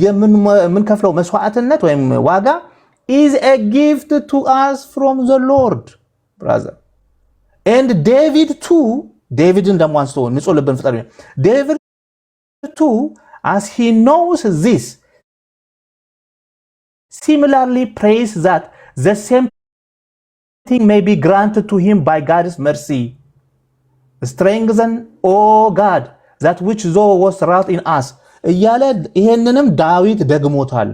የምንከፍለው መስዋዕትነት ወይም ዋጋ is a gift to us from the Lord brother and David too Davidን ደግሞ አንስቶ ንጹህ ልብን ፍጠር David too as he knows this similarly prays that the same thing may be granted to him by God's mercy strengthen oh God that which thou was wrought in us እያለ ይሄንንም ዳዊት ደግሞታል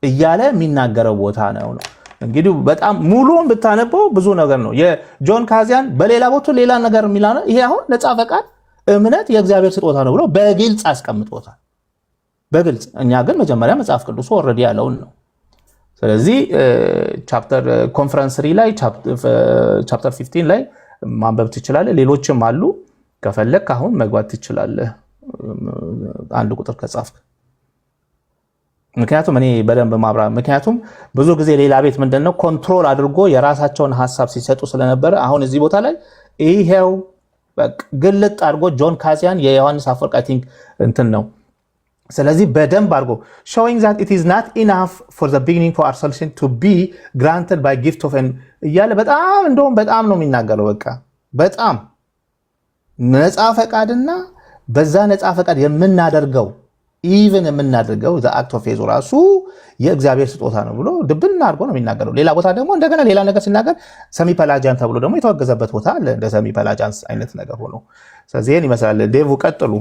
እያለ የሚናገረው ቦታ ነው እንግዲህ በጣም ሙሉውን ብታነበው ብዙ ነገር ነው የጆን ካዚያን በሌላ ቦታ ሌላ ነገር የሚላነ ይሄ አሁን ነፃ ፈቃድ እምነት የእግዚአብሔር ስጦታ ነው ብሎ በግልጽ አስቀምጦታል በግልጽ እኛ ግን መጀመሪያ መጽሐፍ ቅዱስ ኦሬዲ ያለውን ነው ስለዚህ ቻፕተር ኮንፈረንስ 3 ላይ ቻፕተር 15 ላይ ማንበብ ትችላለህ ሌሎችም አሉ ከፈለክ አሁን መግባት ትችላለህ አንድ ቁጥር ከጻፍክ ምክንያቱም እኔ በደንብ ማብራ ምክንያቱም ብዙ ጊዜ ሌላ ቤት ምንድነው ኮንትሮል አድርጎ የራሳቸውን ሐሳብ ሲሰጡ ስለነበረ አሁን እዚህ ቦታ ላይ ይሄው ግልጥ አድርጎ ጆን ካዚያን የዮሐንስ አፈወርቅ አይ ቲንክ እንትን ነው ስለዚህ በደንብ አድርጎ showing that it is not enough for the beginning for our salvation to be granted by gift of an እያለ በጣም እንደውም በጣም ነው የሚናገረው በጣም ነፃ ፈቃድና በዛ ነፃ ፈቃድ የምናደርገው even የምናደርገው the act of faith ራሱ የእግዚአብሔር ስጦታ ነው ብሎ ድብና አድርጎ ነው የሚናገረው ሌላ ቦታ ደግሞ እንደገና ሌላ ነገር ሲናገር ሰሚ ፐላጃን ተብሎ ደግሞ የተወገዘበት ቦታ አለ እንደ ሰሚ ፐላጃንስ አይነት ነገር ሆኖ ስለዚህ ይሄን ይመስላል ዴቭ ቀጥሉ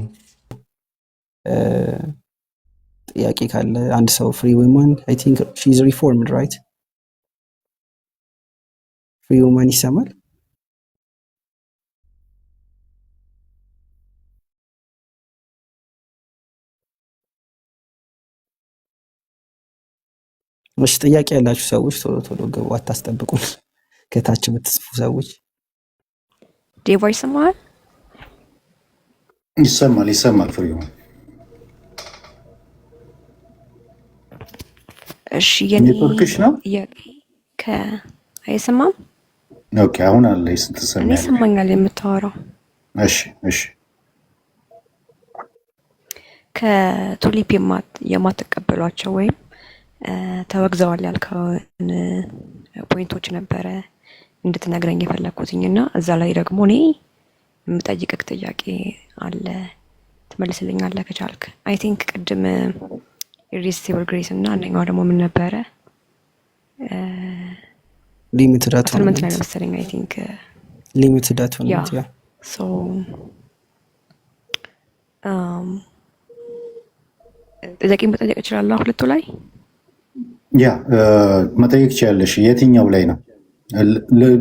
ጥያቄ ካለ አንድ ሰው ፍሪ ውመን አይ ቲንክ ሺ ኢዝ ሪፎርምድ ራይት ፍሪ ውመን ይሰማል እሺ ጥያቄ ያላችሁ ሰዎች ቶሎ ቶሎ ገቡ አታስጠብቁን ከታች የምትጽፉ ሰዎች ዴቭ ይሰማል ይሰማል ፍሪ ውመን እሺ የኔ ኔትወርክሽ ነው አይሰማም ኦኬ አሁን አለ ስትሰማኝ እኔ ሰማኛል የምታወራው እሺ ከቱሊፕ የማትቀበሏቸው ወይም ተወግዘዋል ያልከውን ፖይንቶች ነበረ እንድትነግረኝ የፈለኩትኝና እዛ ላይ ደግሞ እኔ የምጠይቅህ ጥያቄ አለ ትመልስልኛለህ ከቻልክ አይ ቲንክ ቅድም ኢሪሲስቲብል ግሬስ እና አንደኛው ደግሞ ምን ነበረ ሊሚትድ አቶንመንት ላይ አቶንመንት ነው መሰለኝ አይ ቲንክ ሊሚትድ ያ አቶንመንት ያ ሶ ጥያቄ መጠየቅ እችላለሁ ሁለቱ ላይ ያ መጠየቅ ትችያለሽ። የትኛው ላይ ነው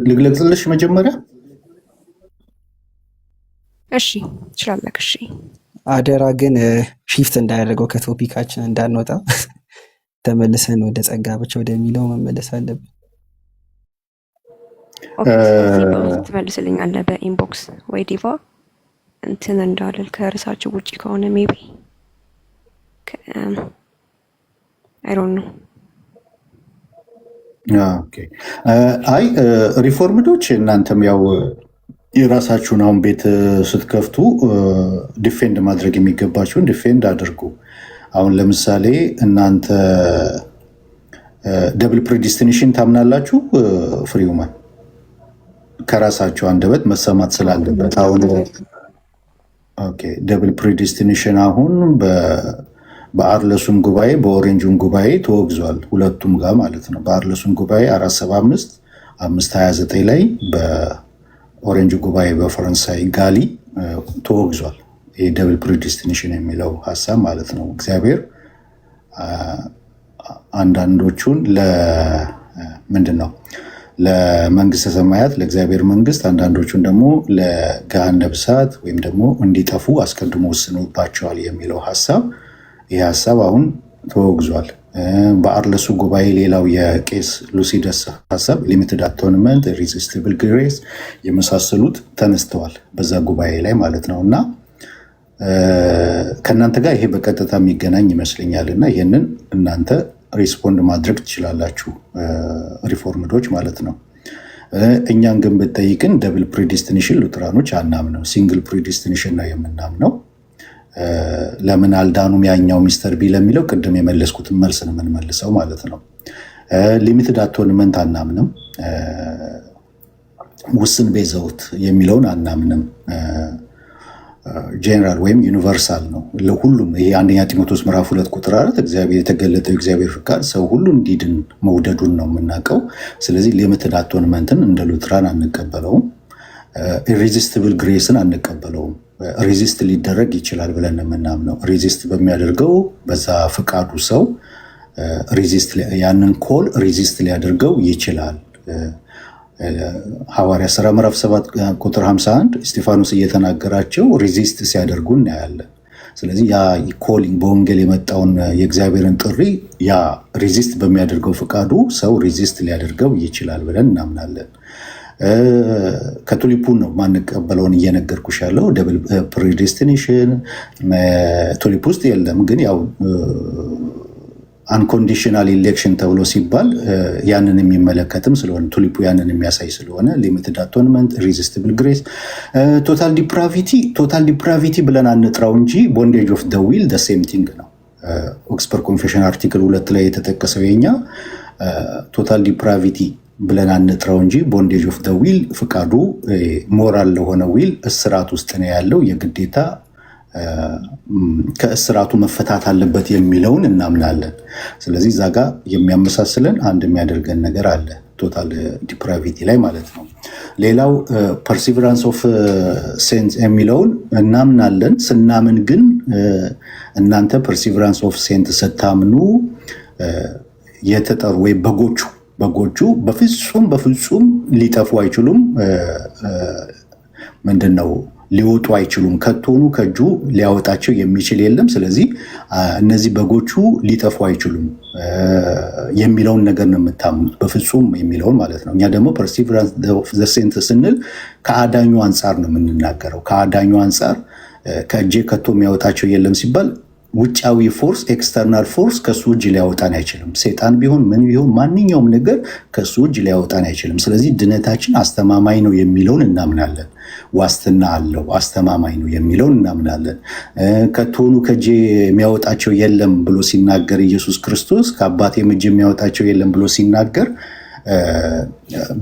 ልግለጽልሽ መጀመሪያ? እሺ ትችላለህ። እሺ አደራ ግን ሺፍት እንዳያደርገው ከቶፒካችን እንዳንወጣ ተመልሰን ወደ ጸጋ ብቻ ወደሚለው መመለስ አለብን። ኦኬ ስለዚህ በውስጥ ትመልስልኛለህ በኢንቦክስ ወይ ዲቫ እንትን እንዳልል ከርሳችሁ ውጪ ከሆነ ሜቢ አይ ዶንት ኖ። ኦኬ አይ ሪፎርምዶች እናንተም ያው የራሳችሁን አሁን ቤት ስትከፍቱ ዲፌንድ ማድረግ የሚገባችሁን ዲፌንድ አድርጉ። አሁን ለምሳሌ እናንተ ደብል ፕሪዲስቲኔሽን ታምናላችሁ? ፍሪውማን ከራሳችሁ አንደበት መሰማት ስላለበት አሁን ኦኬ ደብል ፕሪዲስቲኔሽን አሁን በአርለሱም ጉባኤ በኦሬንጁም ጉባኤ ተወግዟል። ሁለቱም ጋር ማለት ነው። በአርለሱም ጉባኤ 475 529 ላይ በኦሬንጁ ጉባኤ በፈረንሳይ ጋሊ ተወግዟል። ይህ ደብል ፕሪዲስቲኔሽን የሚለው ሀሳብ ማለት ነው። እግዚአብሔር አንዳንዶቹን ምንድን ነው ለመንግስተ ሰማያት ለእግዚአብሔር መንግስት፣ አንዳንዶቹን ደግሞ ለገሃነመ እሳት ወይም ደግሞ እንዲጠፉ አስቀድሞ ወስኖባቸዋል የሚለው ሀሳብ ይህ ሀሳብ አሁን ተወግዟል። በአርለሱ ጉባኤ ሌላው የቄስ ሉሲደስ ሀሳብ ሊሚትድ አቶንመንት፣ ኢሪዚስቲብል ግሬስ የመሳሰሉት ተነስተዋል በዛ ጉባኤ ላይ ማለት ነው። እና ከእናንተ ጋር ይሄ በቀጥታ የሚገናኝ ይመስለኛል እና ይህንን እናንተ ሪስፖንድ ማድረግ ትችላላችሁ ሪፎርምዶች ማለት ነው። እኛን ግን ብትጠይቅን ደብል ፕሪዲስቲኔሽን ሉትራኖች አናምነው፣ ሲንግል ፕሪዲስቲኔሽን ነው የምናምነው። ለምን አልዳኑም ያኛው ሚስተር ቢ ለሚለው ቅድም የመለስኩትን መልስ ነው የምንመልሰው ማለት ነው። ሊሚትድ አቶንመንት አናምንም፣ ውስን ቤዘውት የሚለውን አናምንም። ጄኔራል ወይም ዩኒቨርሳል ነው ለሁሉም። ይሄ አንደኛ ጢሞቴዎስ ምዕራፍ 2 ቁጥር 4 እግዚአብሔር የተገለጠው እግዚአብሔር ፍቃድ ሰው ሁሉ እንዲድን መውደዱን ነው የምናውቀው። ስለዚህ ሊሚትድ አቶንመንትን እንደ ሉትራን አንቀበለውም። ኢሬዚስቲብል ግሬስን አንቀበለውም። ሬዚስት ሊደረግ ይችላል ብለን የምናምነው ሬዚስት በሚያደርገው በዛ ፍቃዱ ሰው ያንን ኮል ሬዚስት ሊያደርገው ይችላል። ሐዋርያ ሥራ ምዕራፍ 7 ቁጥር 51 እስጢፋኖስ እየተናገራቸው ሬዚስት ሲያደርጉ እናያለን። ስለዚህ ያ ኮሊንግ በወንጌል የመጣውን የእግዚአብሔርን ጥሪ ያ ሬዚስት በሚያደርገው ፍቃዱ ሰው ሬዚስት ሊያደርገው ይችላል ብለን እናምናለን። ከቱሊፑን ነው ማንቀበለውን እየነገርኩሽ ያለው። ደብል ፕሪዲስቲኔሽን ቱሊፕ ውስጥ የለም። ግን ያው አንኮንዲሽናል ኢሌክሽን ተብሎ ሲባል ያንን የሚመለከትም ስለሆነ ቱሊፑ ያንን የሚያሳይ ስለሆነ ሊሚትድ አቶንመንት፣ ኢሬዚስቲብል ግሬስ፣ ቶታል ዲፕራቪቲ ብለን አንጥራው እንጂ ቦንዴጅ ኦፍ ደ ዊል ደ ሴም ቲንግ ነው። ኦክስፐርድ ኮንፌሽን አርቲክል 2 ላይ የተጠቀሰው የኛ ቶታል ዲፕራቪቲ ብለን አንጥራው እንጂ ቦንዴጅ ኦፍ ደ ዊል ፍቃዱ ሞራል ለሆነ ዊል እስራት ውስጥ ነው ያለው። የግዴታ ከእስራቱ መፈታት አለበት የሚለውን እናምናለን። ስለዚህ እዛ ጋር የሚያመሳስለን አንድ የሚያደርገን ነገር አለ ቶታል ዲፕራቪቲ ላይ ማለት ነው። ሌላው ፐርሲቨራንስ ኦፍ ሴንት የሚለውን እናምናለን። ስናምን ግን እናንተ ፐርሲቨራንስ ኦፍ ሴንት ስታምኑ የተጠሩ ወይ በጎቹ በፍጹም ሊጠፉ አይችሉም። ምንድን ነው ሊወጡ አይችሉም። ከቶኑ ከእጁ ሊያወጣቸው የሚችል የለም። ስለዚህ እነዚህ በጎቹ ሊጠፉ አይችሉም የሚለውን ነገር ነው የምታምኑት፣ በፍጹም የሚለውን ማለት ነው። እኛ ደግሞ ፐርሲቨራንስ ዘ ሴንት ስንል ከአዳኙ አንጻር ነው የምንናገረው። ከአዳኙ አንጻር ከእጄ ከቶ የሚያወጣቸው የለም ሲባል ውጫዊ ፎርስ ኤክስተርናል ፎርስ ከሱ እጅ ሊያወጣን አይችልም። ሴጣን ቢሆን ምን ቢሆን ማንኛውም ነገር ከሱ እጅ ሊያወጣን አይችልም። ስለዚህ ድነታችን አስተማማኝ ነው የሚለውን እናምናለን። ዋስትና አለው፣ አስተማማኝ ነው የሚለውን እናምናለን። ከቶኑ ከእጄ የሚያወጣቸው የለም ብሎ ሲናገር ኢየሱስ ክርስቶስ ከአባቴም እጅ የሚያወጣቸው የለም ብሎ ሲናገር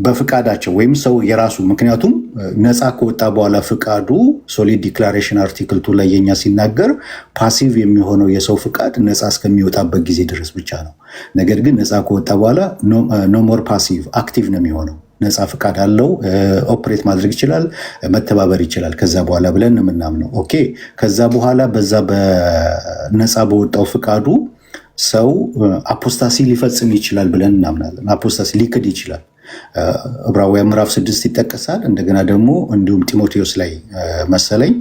በፍቃዳቸው ወይም ሰው የራሱ ምክንያቱም ነፃ ከወጣ በኋላ ፍቃዱ ሶሊድ ዲክላሬሽን አርቲክል 2 ላይ የኛ ሲናገር ፓሲቭ የሚሆነው የሰው ፍቃድ ነፃ እስከሚወጣበት ጊዜ ድረስ ብቻ ነው። ነገር ግን ነፃ ከወጣ በኋላ ኖ ሞር ፓሲቭ አክቲቭ ነው የሚሆነው። ነፃ ፍቃድ አለው፣ ኦፕሬት ማድረግ ይችላል፣ መተባበር ይችላል ከዛ በኋላ ብለን የምናምነው። ኦኬ ከዛ በኋላ በዛ በነፃ በወጣው ፍቃዱ ሰው አፖስታሲ ሊፈጽም ይችላል ብለን እናምናለን። አፖስታሲ ሊክድ ይችላል። ዕብራውያን ምዕራፍ 6 ይጠቀሳል። እንደገና ደግሞ እንዲሁም ጢሞቴዎስ ላይ መሰለኝ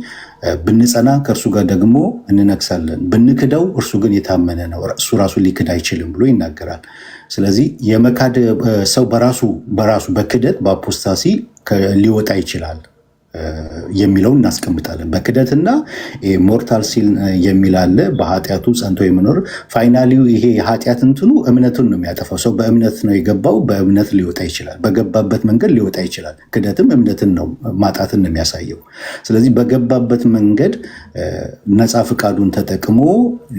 ብንጸና ከእርሱ ጋር ደግሞ እንነግሳለን፣ ብንክደው እርሱ ግን የታመነ ነው፣ እሱ ራሱ ሊክድ አይችልም ብሎ ይናገራል። ስለዚህ የመካድ ሰው በራሱ በክደት በአፖስታሲ ሊወጣ ይችላል የሚለውን እናስቀምጣለን። በክደትና ሞርታል ሲል የሚል አለ፣ በኃጢአቱ ጸንቶ የሚኖር ፋይናሊ ይሄ ኃጢአት እንትኑ እምነቱን ነው የሚያጠፋው። ሰው በእምነት ነው የገባው፣ በእምነት ሊወጣ ይችላል፣ በገባበት መንገድ ሊወጣ ይችላል። ክደትም እምነትን ነው ማጣትን ነው የሚያሳየው። ስለዚህ በገባበት መንገድ ነፃ ፍቃዱን ተጠቅሞ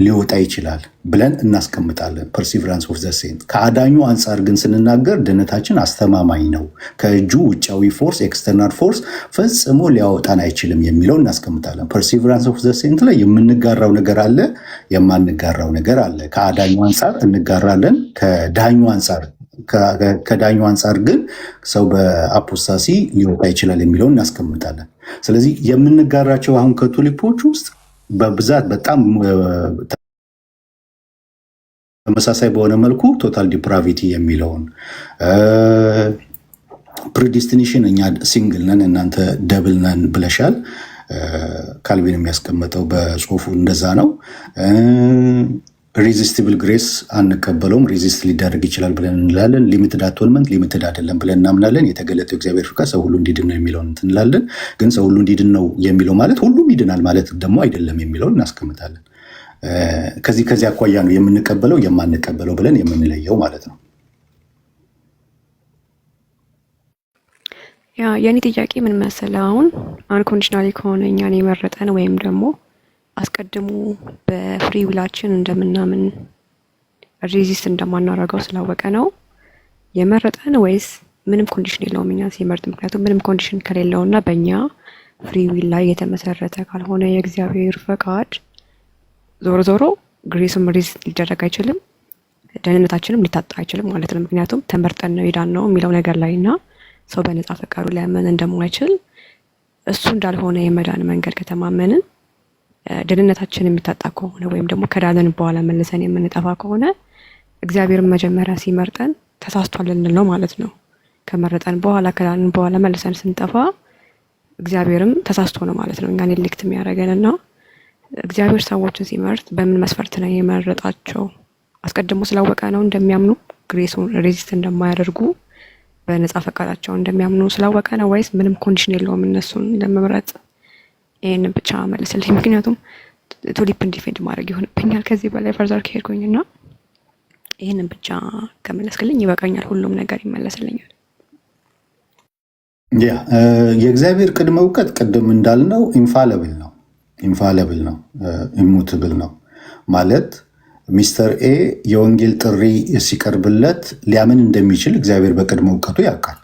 ሊወጣ ይችላል ብለን እናስቀምጣለን። ፐርሲቨራንስ ኦፍ ዘ ሴንት። ከአዳኙ አንጻር ግን ስንናገር ድነታችን አስተማማኝ ነው፣ ከእጁ ውጫዊ ፎርስ ኤክስተርናል ፎርስ ፈጽሞ ሊያወጣን አይችልም የሚለው እናስቀምጣለን። ፐርሲቨራንስ ኦፍ ዘ ሴንት ላይ የምንጋራው ነገር አለ፣ የማንጋራው ነገር አለ። ከአዳኙ አንጻር እንጋራለን፣ ከዳኙ አንጻር ግን ሰው በአፖስታሲ ሊወጣ ይችላል የሚለው እናስቀምጣለን። ስለዚህ የምንጋራቸው አሁን ከቱሊፖች ውስጥ በብዛት በጣም ተመሳሳይ በሆነ መልኩ ቶታል ዲፕራቪቲ የሚለውን ፕሪዲስቲኔሽን፣ እኛ ሲንግል ነን እናንተ ደብል ነን ብለሻል። ካልቪን የሚያስቀምጠው በጽሁፉ እንደዛ ነው። ሬዚስቲብል ግሬስ አንቀበለውም፣ ሬዚስት ሊደረግ ይችላል ብለን እንላለን። ሊሚትድ አቶንመንት ሊሚትድ አይደለም ብለን እናምናለን። የተገለጠው እግዚአብሔር ፍቃድ ሰው ሁሉ እንዲድን ነው የሚለውን እንላለን። ግን ሰው ሁሉ እንዲድን ነው የሚለው ማለት ሁሉም ይድናል ማለት ደግሞ አይደለም የሚለውን እናስቀምጣለን። ከዚህ አኳያ ነው የምንቀበለው የማንቀበለው ብለን የምንለየው ማለት ነው። የኔ ጥያቄ ምን መሰለህ፣ አሁን አንኮንዲሽናሊ ከሆነ እኛን የመረጠን ወይም ደግሞ አስቀድሞ በፍሪ ዊላችን እንደምናምን ሬዚስት እንደማናረገው ስላወቀ ነው የመረጠን ወይስ ምንም ኮንዲሽን የለውም እኛን ሲመርጥ? ምክንያቱም ምንም ኮንዲሽን ከሌለውና በእኛ ፍሪ ዊል ላይ የተመሰረተ ካልሆነ የእግዚአብሔር ፈቃድ ዞሮ ዞሮ ግሬስም ሬዚስት ሊደረግ አይችልም፣ ደህንነታችንም ሊታጣ አይችልም ማለት ነው። ምክንያቱም ተመርጠን ነው የዳን ነው የሚለው ነገር ላይ እና ሰው በነፃ ፈቃዱ ሊያመን እንደማይችል እሱ እንዳልሆነ የመዳን መንገድ ከተማመንን ደህንነታችን የሚታጣ ከሆነ ወይም ደግሞ ከዳንን በኋላ መልሰን የምንጠፋ ከሆነ እግዚአብሔርን መጀመሪያ ሲመርጠን ተሳስቷል ልንል ነው ማለት ነው። ከመረጠን በኋላ ከዳንን በኋላ መልሰን ስንጠፋ እግዚአብሔርም ተሳስቶ ነው ማለት ነው እኛን ኤሌክት የሚያደርገን እና እግዚአብሔር ሰዎችን ሲመርጥ በምን መስፈርት ነው የመረጣቸው? አስቀድሞ ስላወቀ ነው እንደሚያምኑ ግሬሱን ሬዚስት እንደማያደርጉ በነፃ ፈቃዳቸው እንደሚያምኑ ስላወቀ ነው ወይስ ምንም ኮንዲሽን የለውም እነሱን ለመምረጥ? ይህንን ብቻ መልስልኝ፣ ምክንያቱም ቱሊፕን ዲፌንድ ማድረግ ይሆንብኛል ከዚህ በላይ ፈርዘር ከሄድኩኝና ይህንን ብቻ ከመለስክልኝ ይበቃኛል፣ ሁሉም ነገር ይመለስልኛል። የእግዚአብሔር ቅድመ እውቀት ቅድም እንዳልነው ኢንፋለብል ነው፣ ኢሙትብል ነው ማለት ሚስተር ኤ የወንጌል ጥሪ ሲቀርብለት ሊያምን እንደሚችል እግዚአብሔር በቅድመ እውቀቱ ያውቃል።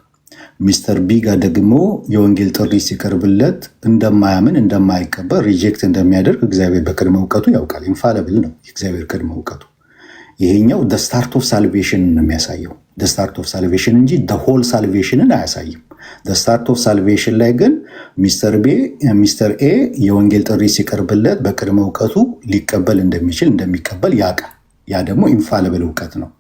ሚስተር ቢ ጋር ደግሞ የወንጌል ጥሪ ሲቀርብለት እንደማያምን እንደማይቀበል ሪጀክት እንደሚያደርግ እግዚአብሔር በቅድመ እውቀቱ ያውቃል። ኢንፋለብል ነው የእግዚአብሔር ቅድመ እውቀቱ። ይሄኛው ደ ስታርት ኦፍ ሳልቬሽን ነው የሚያሳየው፣ ደ ስታርት ኦፍ ሳልቬሽን እንጂ ደ ሆል ሳልቬሽንን አያሳይም። ደ ስታርት ኦፍ ሳልቬሽን ላይ ግን ሚስተር ኤ የወንጌል ጥሪ ሲቀርብለት በቅድመ እውቀቱ ሊቀበል እንደሚችል እንደሚቀበል ያውቃል። ያ ደግሞ ኢንፋለብል እውቀት ነው።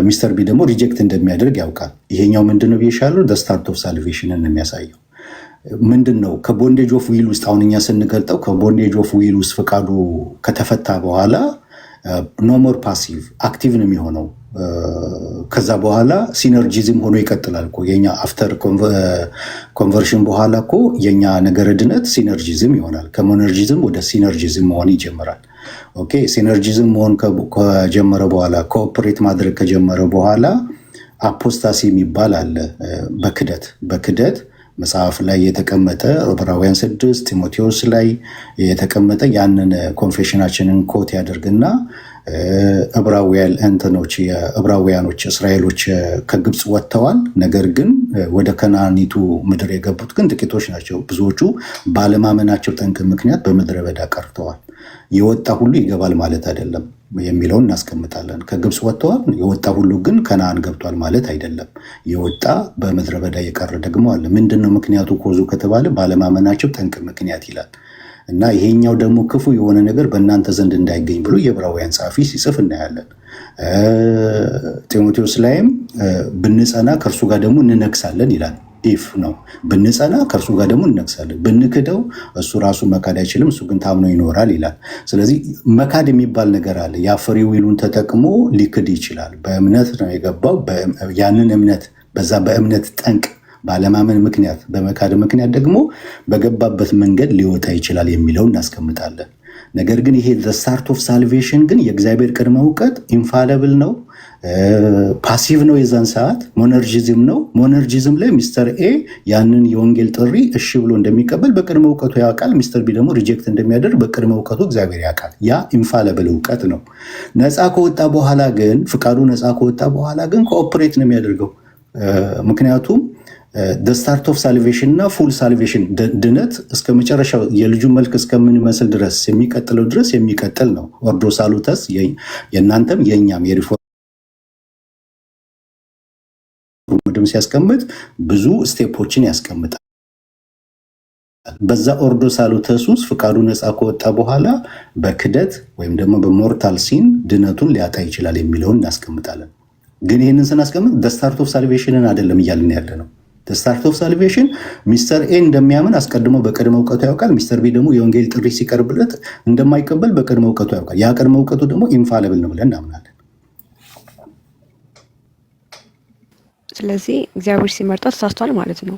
ሚስተር ቢ ደግሞ ሪጀክት እንደሚያደርግ ያውቃል። ይሄኛው ምንድነው ብዬሻለሁ? ደ ስታርት ኦፍ ሳልቬሽንን የሚያሳየው ምንድን ነው? ከቦንዴጅ ኦፍ ዊል ውስጥ አሁን እኛ ስንገልጠው ከቦንዴጅ ኦፍ ዊል ውስጥ ፈቃዱ ከተፈታ በኋላ ኖ ሞር ፓሲቭ አክቲቭ ነው የሚሆነው። ከዛ በኋላ ሲነርጂዝም ሆኖ ይቀጥላል እኮ የኛ አፍተር ኮንቨርሽን በኋላ እኮ የኛ ነገረ ድነት ሲነርጂዝም ይሆናል። ከሞነርጂዝም ወደ ሲነርጂዝም መሆን ይጀምራል። ኦኬ ሲነርጂዝም መሆን ከጀመረ በኋላ ኮኦፕሬት ማድረግ ከጀመረ በኋላ አፖስታሲ የሚባል አለ። በክደት መጽሐፍ ላይ የተቀመጠ ዕብራውያን 6 ጢሞቴዎስ ላይ የተቀመጠ ያንን ኮንፌሽናችንን ኮት ያደርግና ዕብራውያን እንትኖች የዕብራውያኖች እስራኤሎች ከግብፅ ወጥተዋል። ነገር ግን ወደ ከነዓኒቱ ምድር የገቡት ግን ጥቂቶች ናቸው። ብዙዎቹ ባለማመናቸው ጠንቅ ምክንያት በምድረ በዳ ቀርተዋል። የወጣ ሁሉ ይገባል ማለት አይደለም የሚለውን እናስቀምጣለን። ከግብፅ ወጥተዋል፣ የወጣ ሁሉ ግን ከነዓን ገብቷል ማለት አይደለም። የወጣ በምድረ በዳ የቀረ ደግሞ አለ። ምንድነው ምክንያቱ? ኮዙ ከተባለ ባለማመናቸው ጠንቅ ምክንያት ይላል እና ይሄኛው ደግሞ ክፉ የሆነ ነገር በእናንተ ዘንድ እንዳይገኝ ብሎ የዕብራውያን ጸሐፊ ሲጽፍ እናያለን። ጢሞቴዎስ ላይም ብንጸና ከእርሱ ጋር ደግሞ እንነግሳለን ይላል። ኢፍ ነው ብንጸና ከእርሱ ጋር ደግሞ እንነግሳለን። ብንክደው እሱ ራሱ መካድ አይችልም፣ እሱ ግን ታምኖ ይኖራል ይላል። ስለዚህ መካድ የሚባል ነገር አለ። ያ ፍሪ ዊሉን ተጠቅሞ ሊክድ ይችላል። በእምነት ነው የገባው። ያንን እምነት በዛ በእምነት ጠንቅ ባለማመን ምክንያት በመካድ ምክንያት ደግሞ በገባበት መንገድ ሊወጣ ይችላል የሚለው እናስቀምጣለን። ነገር ግን ይሄ ዘ ስታርት ኦፍ ሳልቬሽን ግን የእግዚአብሔር ቅድመ እውቀት ኢንፋለብል ነው፣ ፓሲቭ ነው። የዛን ሰዓት ሞነርጂዝም ነው። ሞነርጂዝም ላይ ሚስተር ኤ ያንን የወንጌል ጥሪ እሺ ብሎ እንደሚቀበል በቅድመ እውቀቱ ያውቃል። ሚስተር ቢ ደግሞ ሪጀክት እንደሚያደርግ በቅድመ እውቀቱ እግዚአብሔር ያውቃል። ያ ኢንፋለብል እውቀት ነው። ነፃ ከወጣ በኋላ ግን ፍቃዱ ነፃ ከወጣ በኋላ ግን ኮኦፕሬት ነው የሚያደርገው። ምክንያቱም ስታርት ኦፍ ሳልቬሽን እና ፉል ሳልቬሽን ድነት እስከ መጨረሻው የልጁን መልክ እስከምንመስል ድረስ የሚቀጥለው ድረስ የሚቀጥል ነው። ኦርዶ ሳሉተስ የእናንተም የእኛም የሪፎርምድም ሲያስቀምጥ ብዙ ስቴፖችን ያስቀምጣል። በዛ ኦርዶ ሳሉተስ ውስጥ ፍቃዱ ነፃ ከወጣ በኋላ በክደት ወይም ደግሞ በሞርታል ሲን ድነቱን ሊያጣ ይችላል የሚለውን እናስቀምጣለን። ግን ይህንን ስናስቀምጥ ስታርት ኦፍ ሳልቬሽንን አይደለም እያልን ያለ ነው። ስታርት ኦፍ ሳልቬሽን ሚስተር ኤ እንደሚያምን አስቀድሞ በቅድመ እውቀቱ ያውቃል። ሚስተር ቢ ደግሞ የወንጌል ጥሪ ሲቀርብለት እንደማይቀበል በቅድመ እውቀቱ ያውቃል። ያ ቅድመ እውቀቱ ደግሞ ኢንፋለብል ነው ብለን እናምናለን። ስለዚህ እግዚአብሔር ሲመርጠው ተሳስቷል ማለት ነው።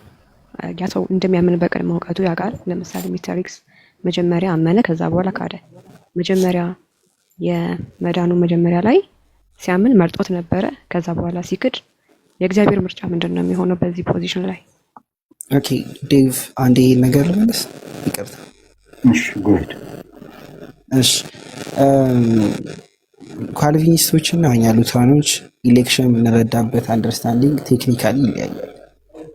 ያ ሰው እንደሚያምን በቅድመ እውቀቱ ያውቃል። ለምሳሌ ሚስተር ኤክስ መጀመሪያ አመነ፣ ከዛ በኋላ ካደ። መጀመሪያ የመዳኑ መጀመሪያ ላይ ሲያምን መርጦት ነበረ። ከዛ በኋላ ሲክድ የእግዚአብሔር ምርጫ ምንድን ነው የሚሆነው በዚህ ፖዚሽን ላይ? ኦኬ ዴቭ አንዴ ነገር ልመለስ፣ ይቅርታ። እሺ ካልቪኒስቶችና እኛ ሉተራኖች ኢሌክሽን የምንረዳበት አንደርስታንዲንግ ቴክኒካሊ ይለያያል።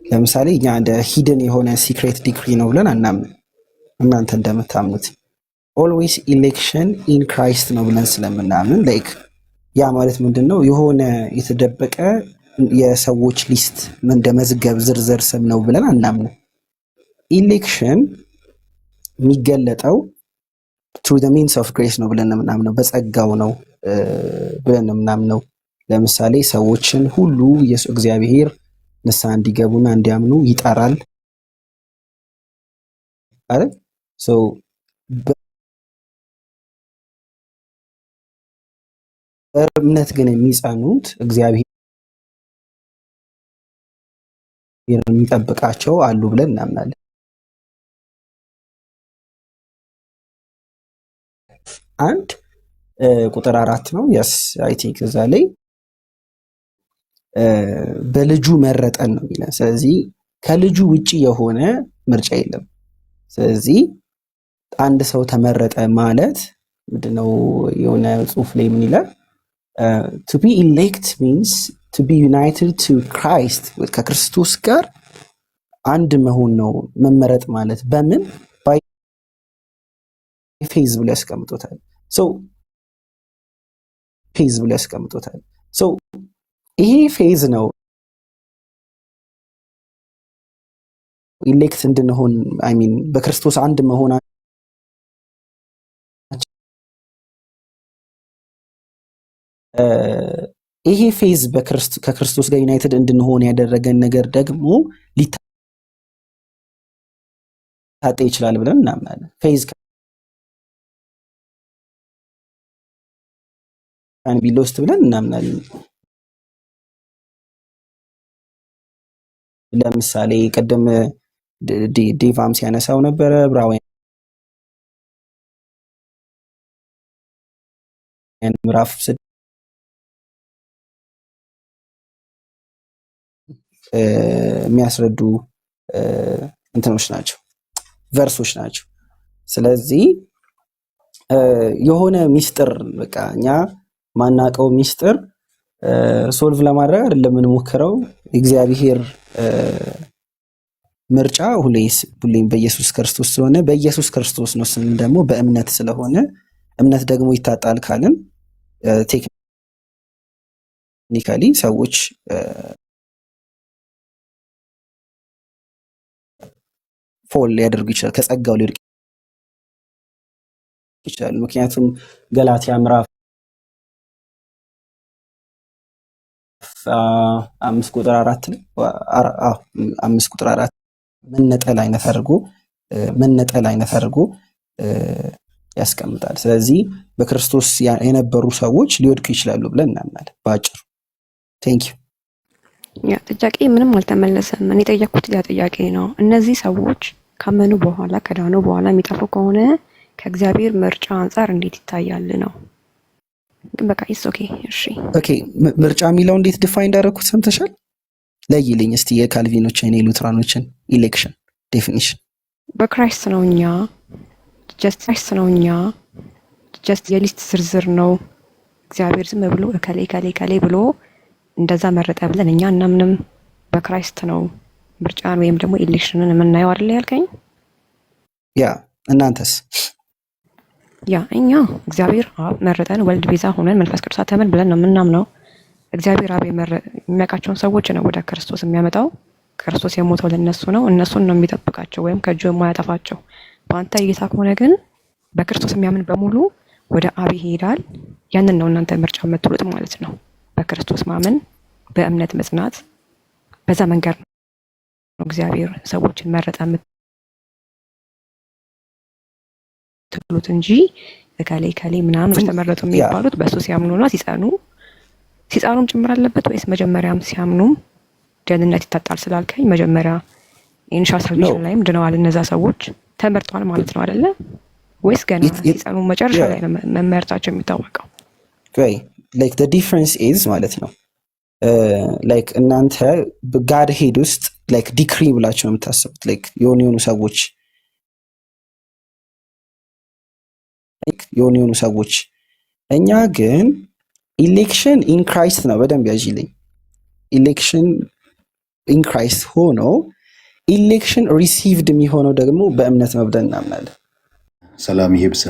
ለምሳሌ እኛ እንደ ሂድን የሆነ ሲክሬት ዲግሪ ነው ብለን አናምን። እናንተ እንደምታምኑት ኦልዌይስ ኢሌክሽን ኢን ክራይስት ነው ብለን ስለምናምን ላይክ ያ ማለት ምንድን ነው? የሆነ የተደበቀ የሰዎች ሊስት እንደ መዝገብ ዝርዝር ስም ነው ብለን አናምንም። ኢሌክሽን የሚገለጠው through the means of grace ነው ብለን የምናምነው፣ በጸጋው ነው ብለን የምናምነው። ለምሳሌ ሰዎችን ሁሉ እግዚአብሔር ንስሐ እንዲገቡና እንዲያምኑ ይጠራል አይደል? በእምነት ግን የሚጸኑት እግዚአብሔር የሚጠብቃቸው አሉ ብለን እናምናለን። አንድ ቁጥር 4 ነው። የስ አይ ቲንክ እዛ ላይ በልጁ መረጠን ነው የሚለን። ስለዚህ ከልጁ ውጪ የሆነ ምርጫ የለም። ስለዚህ አንድ ሰው ተመረጠ ማለት ምንድነው? የሆነ ጽሑፍ ላይ ምን ይላል? to be elect means to be united to Christ ከክርስቶስ ጋር አንድ መሆን ነው መመረጥ ማለት። በምን by faith ብሎ ያስቀምጦታል። ፌዝ ብሎ ያስቀምጦታል። ይሄ ፌዝ ነው ኢሌክት እንድንሆን አይ ሚን በክርስቶስ አንድ መሆን ይሄ ፌዝ ከክርስቶስ ጋር ዩናይትድ እንድንሆን ያደረገን ነገር ደግሞ ሊታጣ ይችላል ብለን እናምናለን። ፌዝ ካን ቢ ሎስት ብለን እናምናለን። ለምሳሌ ቀደም ዴቫም ሲያነሳው ነበረ ዕብራውያን ምዕራፍ 6 የሚያስረዱ እንትኖች ናቸው፣ ቨርሶች ናቸው። ስለዚህ የሆነ ሚስጥር በቃ እኛ ማናቀው ሚስጥር ሶልቭ ለማድረግ አይደለም የምንሞክረው። እግዚአብሔር ምርጫ ሁሌም በኢየሱስ ክርስቶስ ስለሆነ በኢየሱስ ክርስቶስ ነው ስንል ደግሞ በእምነት ስለሆነ እምነት ደግሞ ይታጣል ካልን ቴክኒካሊ ሰዎች ፎል ሊያደርጉ ይችላል፣ ከጸጋው ሊወድቅ ይችላል። ምክንያቱም ገላትያ ምዕራፍ 5:4 ላይ 5:4 መነጠል አይነት አድርጎ ያስቀምጣል። ስለዚህ በክርስቶስ የነበሩ ሰዎች ሊወድቁ ይችላሉ ብለን እናምናለን። በአጭሩ ቴንክ ዩ። ያ ጥያቄ ምንም አልተመለሰም። እኔ የጠየኩት ያ ጥያቄ ነው። እነዚህ ሰዎች ካመኑ በኋላ ከዳኑ በኋላ የሚጠፉ ከሆነ ከእግዚአብሔር ምርጫ አንጻር እንዴት ይታያል ነው? ግን በቃ ኢትስ ኦኬ። እሺ ኦኬ። ምርጫ የሚለው እንዴት ዲፋይን እንዳደረኩት ሰምተሻል? ለይልኝ እስቲ የካልቪኖችን የሉትራኖችን ኢሌክሽን ዴፊኒሽን። በክራይስት ነው እኛ ጀስት የሊስት ዝርዝር ነው። እግዚአብሔር ዝም ብሎ ከሌ ብሎ እንደዛ መረጠ ብለን እኛ እናምንም። በክራይስት ነው ምርጫን ወይም ደግሞ ኢሌክሽንን የምናየው አይደል ያልከኝ? ያ እናንተስ? ያ እኛ እግዚአብሔር አብ መረጠን፣ ወልድ ቤዛ ሆነን፣ መንፈስ ቅዱስ አተመን ብለን ነው የምናምነው። እግዚአብሔር አብ የሚያውቃቸውን ሰዎች ነው ወደ ክርስቶስ የሚያመጣው። ክርስቶስ የሞተው ለነሱ ነው። እነሱን ነው የሚጠብቃቸው ወይም ከእጁ የማያጠፋቸው። በአንተ እይታ ከሆነ ግን በክርስቶስ የሚያምን በሙሉ ወደ አብ ይሄዳል። ያንን ነው እናንተ ምርጫ የምትሉት ማለት ነው። በክርስቶስ ማመን፣ በእምነት መጽናት፣ በዛ መንገድ ነው እግዚአብሔር ሰዎችን መረጠ የምትሉት እንጂ ከሌ ምናምን ተመረጡ የሚባሉት በሱ ሲያምኑና ሲጸኑም ጭምር አለበት ወይስ መጀመሪያም ሲያምኑም ደህንነት ይታጣል ስላልከኝ መጀመሪያ ኢኒሻል ሳልቬሽን ላይም ድነዋል እነዛ ሰዎች ተመርጠዋል ማለት ነው አይደለ? ወይስ ገና ሲጸኑ መጨረሻ ላይ ነው መመረጣቸው የሚታወቀው? like the difference is ማለት ነው like እናንተ በጋድ ሄድ ውስጥ like ዲክሪ ብላችሁ ነው የምታስቡት like የሆኑ ሰዎች እኛ ግን ኢሌክሽን ኢን ክራይስት ነው። በደንብ ያዥልኝ። ኢሌክሽን ኢን ክራይስት ሆኖ ኢሌክሽን ሪሲቭድ የሚሆነው ደግሞ በእምነት ነው ብለን እናምናለን። ሰላም ይብዛ።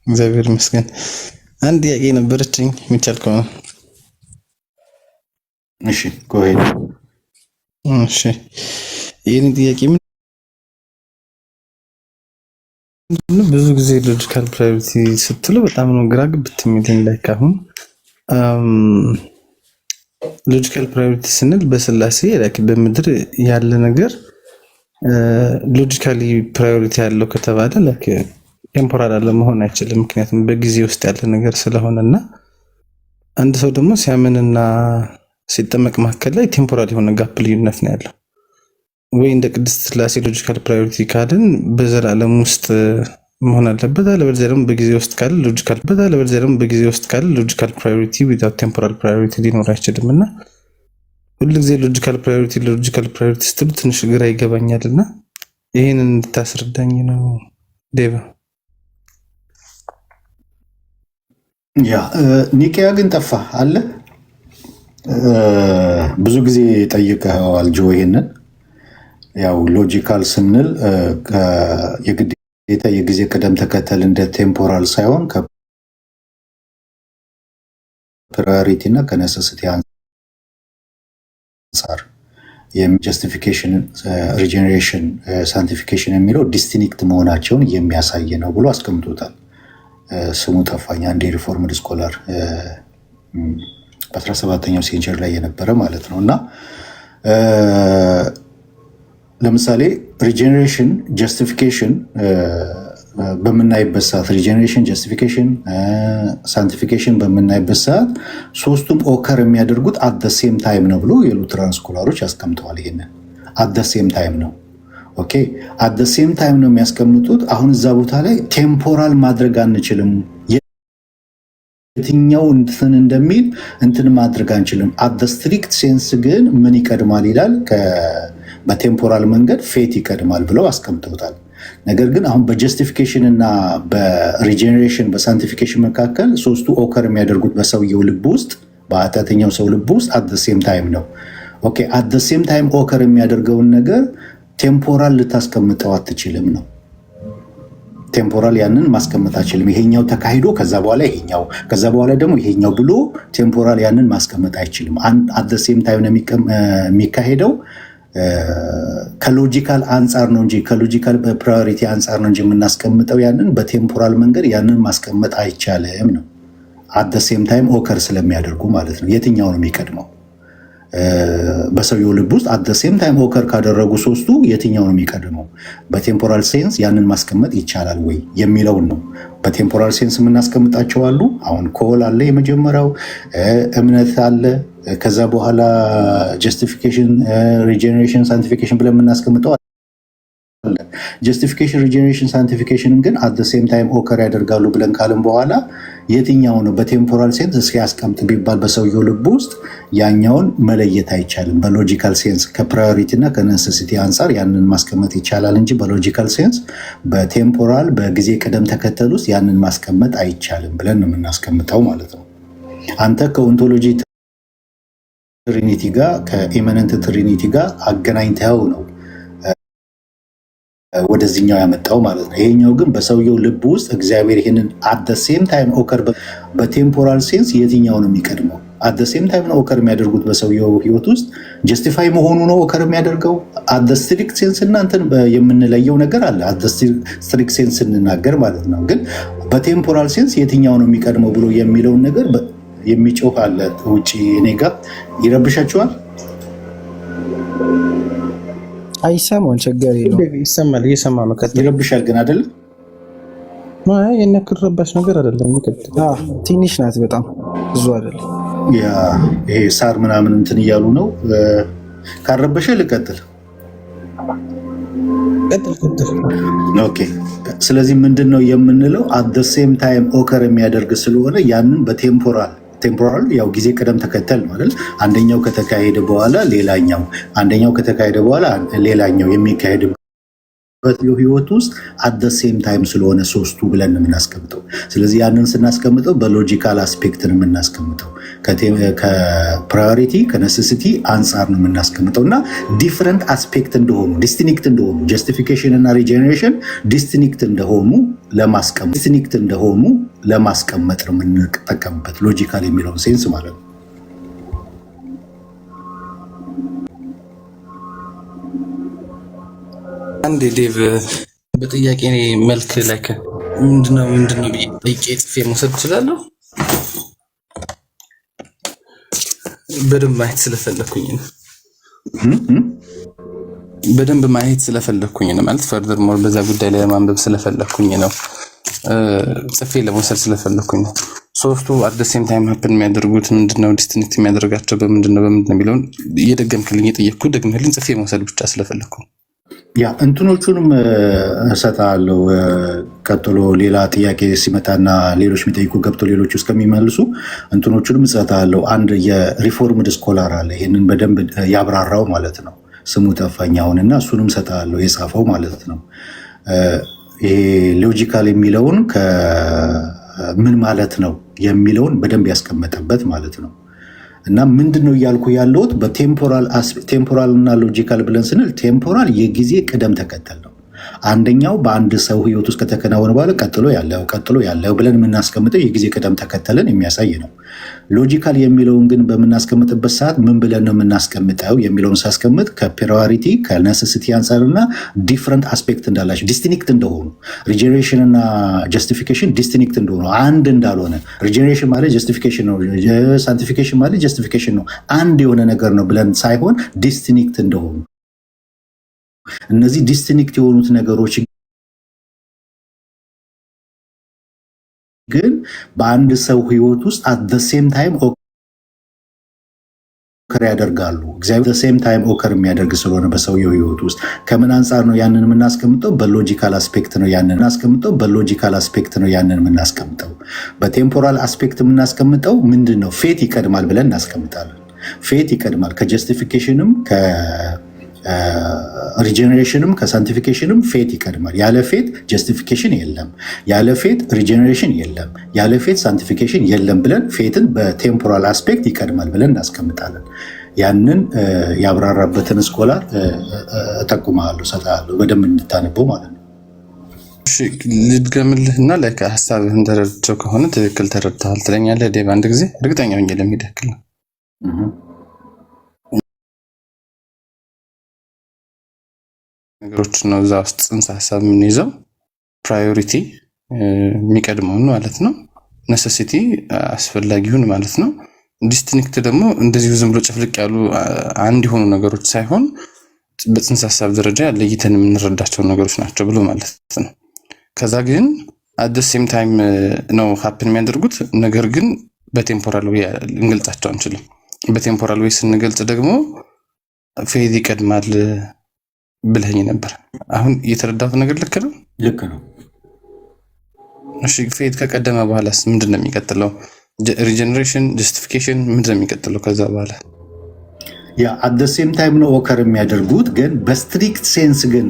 እግዚአብሔር ይመስገን። አንድ ጥያቄ ነበረችኝ የሚቻል ከሆነ እሺ ጎሄድ። እሺ ይህን ጥያቄ ብዙ ጊዜ ሎጂካል ፕራዮሪቲ ስትሉ በጣም ነው ግራ ግብት የሚለኝ። ላይ ካሁን ሎጂካል ፕራዮሪቲ ስንል በስላሴ ላይክ በምድር ያለ ነገር ሎጂካሊ ፕራዮሪቲ ያለው ከተባለ ላይክ ቴምፖራል አለመሆን አይችልም። ምክንያቱም በጊዜ ውስጥ ያለ ነገር ስለሆነና አንድ ሰው ደግሞ ሲያምንና ሲጠመቅ መካከል ላይ ቴምፖራል የሆነ ጋፕ ልዩነት ነው ያለው። ወይ እንደ ቅድስት ስላሴ ሎጂካል ፕራዮሪቲ ካልን በዘላለም ውስጥ መሆን አለበት፣ አለበለዚያ ደግሞ በጊዜ ውስጥ ካለ ሎጂካል ፕራዮሪቲ ዊዛውት ቴምፖራል ፕራዮሪቲ ሊኖር አይችልም። እና ሁልጊዜ ሎጂካል ፕራዮሪቲ ስትሉ ትንሽ ግራ ይገባኛልና ይህንን እንድታስረዳኝ ነው ዴቫ። ያ ኒቂያ ግን ጠፋ አለ። ብዙ ጊዜ ጠይቀዋል ጆ ይሄንን። ያው ሎጂካል ስንል የግዴታ የጊዜ ቅደም ተከተል እንደ ቴምፖራል ሳይሆን ከፕራዮሪቲ እና ከነሰሲቲ አንጻር ጀስቲፊኬሽን፣ ሪጀኔሬሽን፣ ሳንቲፊኬሽን የሚለው ዲስቲንክት መሆናቸውን የሚያሳይ ነው ብሎ አስቀምጦታል። ስሙ ጠፋኝ። አንድ የሪፎርምድ ስኮላር በ17ኛው ሴንቸሪ ላይ የነበረ ማለት ነው። እና ለምሳሌ ሪጀኔሬሽን ጀስቲፊኬሽን በምናይበት ሰዓት ሪጀኔሬሽን ጀስቲፊኬሽን ሳንቲፊኬሽን በምናይበት ሰዓት ሶስቱም ኦከር የሚያደርጉት አት ደ ሴም ታይም ነው ብሎ የሉትራን ስኮላሮች ያስቀምጠዋል። ይሄንን አት ደ ሴም ታይም ነው። ኦኬ አት ደ ሴም ታይም ነው የሚያስቀምጡት። አሁን እዛ ቦታ ላይ ቴምፖራል ማድረግ አንችልም። የትኛው እንትን እንደሚል እንትን ማድረግ አንችልም። አት ደ ስትሪክት ሴንስ ግን ምን ይቀድማል ይላል። በቴምፖራል መንገድ ፌት ይቀድማል ብለው አስቀምጠውታል። ነገር ግን አሁን በጀስቲፊኬሽን እና በሪጀኔሬሽን በሳንቲፊኬሽን መካከል ሶስቱ ኦከር የሚያደርጉት በሰውየው ልብ ውስጥ በኃጢአተኛው ሰው ልብ ውስጥ አት ሴም ታይም ነው። ኦኬ አት ሴም ታይም ኦከር የሚያደርገውን ነገር ቴምፖራል ልታስቀምጠው አትችልም ነው። ቴምፖራል ያንን ማስቀመጥ አትችልም። ይሄኛው ተካሂዶ ከዛ በኋላ ይሄኛው ከዛ በኋላ ደግሞ ይሄኛው ብሎ ቴምፖራል ያንን ማስቀመጥ አይችልም። አት ሴም ታይም ነው የሚካሄደው። ከሎጂካል አንጻር ነው እንጂ ከሎጂካል ፕራዮሪቲ አንጻር ነው እንጂ የምናስቀምጠው ያንን በቴምፖራል መንገድ ያንን ማስቀመጥ አይቻልም ነው። አት ሴም ታይም ኦከር ስለሚያደርጉ ማለት ነው። የትኛው ነው የሚቀድመው? በሰውየው ልብ ውስጥ አት ሴም ታይም ኦከር ካደረጉ ሶስቱ የትኛው ነው የሚቀድመው? በቴምፖራል ሴንስ ያንን ማስቀመጥ ይቻላል ወይ የሚለውን ነው። በቴምፖራል ሴንስ የምናስቀምጣቸው አሉ። አሁን ኮል አለ፣ የመጀመሪያው እምነት አለ። ከዛ በኋላ ጀስቲፊኬሽን፣ ሪጀኔሬሽን፣ ሳንቲፊኬሽን ብለን የምናስቀምጠው አለ። ጀስቲፊኬሽን፣ ሪጀኔሬሽን፣ ሳንቲፊኬሽንን ግን አት ሴም ታይም ኦከር ያደርጋሉ ብለን ካልን በኋላ የትኛው ነው በቴምፖራል ሴንስ እስኪ ያስቀምጥ ቢባል በሰውየው ልብ ውስጥ ያኛውን መለየት አይቻልም። በሎጂካል ሴንስ ከፕራዮሪቲ እና ከነሰሲቲ አንጻር ያንን ማስቀመጥ ይቻላል እንጂ በሎጂካል ሴንስ በቴምፖራል በጊዜ ቅደም ተከተል ውስጥ ያንን ማስቀመጥ አይቻልም ብለን ነው የምናስቀምጠው ማለት ነው። አንተ ከኦንቶሎጂ ትሪኒቲ ጋር ከኢመነንት ትሪኒቲ ጋር አገናኝተው ነው ወደዚህኛው ያመጣው ማለት ነው። ይሄኛው ግን በሰውየው ልብ ውስጥ እግዚአብሔር ይህንን አት ሴም ታይም ኦከር በቴምፖራል ሴንስ የትኛው ነው የሚቀድመው? አት ሴም ታይም ነው ኦከር የሚያደርጉት በሰውየው ህይወት ውስጥ ጀስቲፋይ መሆኑ ነው ኦከር የሚያደርገው። አት ስትሪክት ሴንስ እና እንትን የምንለየው ነገር አለ። አት ስትሪክት ሴንስ ስንናገር ማለት ነው። ግን በቴምፖራል ሴንስ የትኛው ነው የሚቀድመው ብሎ የሚለውን ነገር የሚጮህ አለ ውጭ። እኔ ጋር ይረብሻቸዋል። አይሰማውን ችግር የለውም። ይሰማል፣ እየሰማ ነው። ይረብሻል ግን አይደለም። የነክር ረባሽ ነገር አይደለም። ትንሽ ናት፣ በጣም ብዙ አይደለም። ይሄ ሳር ምናምን እንትን እያሉ ነው። ካረበሸ ልቀጥል። ኦኬ። ስለዚህ ምንድን ነው የምንለው? አት ሴም ታይም ኦከር የሚያደርግ ስለሆነ ያንን ቴምፖራል ያው ጊዜ ቅደም ተከተል ነው አይደል? አንደኛው ከተካሄደ በኋላ ሌላኛው፣ አንደኛው ከተካሄደ በኋላ ሌላኛው የሚካሄድበት ህይወት ውስጥ አት ሴም ታይም ስለሆነ ሶስቱ ብለን ነው የምናስቀምጠው። ስለዚህ ያንን ስናስቀምጠው በሎጂካል አስፔክት ነው የምናስቀምጠው። ከፕራዮሪቲ ከነሴሲቲ አንጻር ነው የምናስቀምጠው እና ዲፍረንት አስፔክት እንደሆኑ ዲስቲንክት እንደሆኑ ጀስቲፊኬሽን እና ሪጀኔሬሽን ዲስቲንክት እንደሆኑ ለማስቀመጥ ነው የምንጠቀምበት ሎጂካል የሚለውን ሴንስ ማለት ነው። አንዴ ዴቭ በጥያቄ መልክ ላይ ምንድነው ጠይቄ ጽፌ መውሰድ እችላለሁ? በደንብ ማየት ስለፈለኩኝ ነው። በደንብ ማየት ስለፈለኩኝ ነው ማለት ፈርደር ሞር በዛ ጉዳይ ላይ ለማንበብ ስለፈለኩኝ ነው። ጽፌ ለመውሰድ ስለፈለኩኝ ነው። ሶስቱ አት ሴም ታይም ሀፕን የሚያደርጉት ምንድነው? ዲስቲንክት የሚያደርጋቸው በምንድነው የሚለውን እየደገምክልኝ የጠየቅኩ ደግምህልኝ ጽፌ መውሰድ ብቻ ስለፈለኩ ያ እንትኖቹንም እሰጥሃለሁ። ቀጥሎ ሌላ ጥያቄ ሲመጣና ሌሎች የሚጠይቁ ገብቶ ሌሎች እስከሚመልሱ እንትኖቹንም እሰጥሃለሁ። አንድ የሪፎርምድ ስኮላር አለ ይህንን በደንብ ያብራራው ማለት ነው። ስሙ ጠፋኝ አሁንና እሱንም እሰጥሃለሁ የጻፈው ማለት ነው። ይሄ ሎጂካል የሚለውን ምን ማለት ነው የሚለውን በደንብ ያስቀመጠበት ማለት ነው። እና ምንድን ነው እያልኩ ያለሁት ቴምፖራል እና ሎጂካል ብለን ስንል ቴምፖራል የጊዜ ቅደም ተከተል ነው። አንደኛው በአንድ ሰው ህይወት ውስጥ ከተከናወነ በኋላ ቀጥሎ ያለው ብለን የምናስቀምጠው የጊዜ ቅደም ተከተልን የሚያሳይ ነው። ሎጂካል የሚለውን ግን በምናስቀምጥበት ሰዓት ምን ብለን ነው የምናስቀምጠው የሚለውን ሳስቀምጥ ከፕራዮሪቲ ከነሴሲቲ አንጻርና ዲፍረንት አስፔክት እንዳላቸው ዲስቲንክት እንደሆኑ ሪጀኔሬሽን እና ጀስቲፊኬሽን ዲስቲንክት እንደሆኑ አንድ እንዳልሆነ ሪጀኔሬሽን ማለት ጀስቲፊኬሽን ነው፣ ሳንቲፊኬሽን ማለት ጀስቲፊኬሽን ነው፣ አንድ የሆነ ነገር ነው ብለን ሳይሆን ዲስቲንክት እንደሆኑ እነዚህ ዲስቲንክት የሆኑት ነገሮች ግን በአንድ ሰው ህይወት ውስጥ አት ሴም ታይም ኦከር ያደርጋሉ። እግዚአብሔር ሴም ታይም ኦከር የሚያደርግ ስለሆነ በሰውየው ህይወት ውስጥ ከምን አንጻር ነው ያንን የምናስቀምጠው? በሎጂካል አስፔክት ነው ያንን የምናስቀምጠው። በቴምፖራል አስፔክት የምናስቀምጠው ምንድን ነው? ፌት ይቀድማል ብለን እናስቀምጣለን። ፌት ይቀድማል ከጀስቲፊኬሽንም ሪጀነሬሽንም ከሳንቲፊኬሽንም ፌት ይቀድማል። ያለ ፌት ጀስቲፊኬሽን የለም፣ ያለ ፌት ሪጀነሬሽን የለም፣ ያለ ፌት ሳንቲፊኬሽን የለም ብለን ፌትን በቴምፖራል አስፔክት ይቀድማል ብለን እናስቀምጣለን። ያንን ያብራራበትን ስኮላር እጠቁምሃለሁ፣ እሰጥሃለሁ በደንብ እንድታነበው ማለት ነው። ልድገምልህና ላይ ሀሳብህን ተረድተው ከሆነ ትክክል ተረድተሃል ትለኛለህ። ዴቭ አንድ ጊዜ እርግጠኛ ሆኜ ለመሄድ ያክል ነው። ነገሮች ነው እዛ ውስጥ ጽንሰ ሀሳብ የምንይዘው ፕራዮሪቲ የሚቀድመውን ማለት ነው። ነሰሲቲ አስፈላጊውን ማለት ነው። ዲስቲንክት ደግሞ እንደዚሁ ዝም ብሎ ጭፍልቅ ያሉ አንድ የሆኑ ነገሮች ሳይሆን በጽንሰ ሀሳብ ደረጃ ለይተን የምንረዳቸው ነገሮች ናቸው ብሎ ማለት ነው። ከዛ ግን አት ሴም ታይም ነው ሀፕን የሚያደርጉት። ነገር ግን በቴምፖራል ዌይ እንገልጻቸው አንችልም። በቴምፖራል ዌይ ስንገልጽ ደግሞ ፌዝ ይቀድማል ብለኝ ነበር። አሁን የተረዳሁት ነገር ልክ ነው? ልክ ነው። እሺ ፌዝ ከቀደመ በኋላስ ምንድን ነው የሚቀጥለው? ሪጀነሬሽን፣ ጀስቲፊኬሽን ምንድን ነው የሚቀጥለው ከዛ በኋላ? ያ አት ሴም ታይም ነው ኦከር የሚያደርጉት። ግን በስትሪክት ሴንስ ግን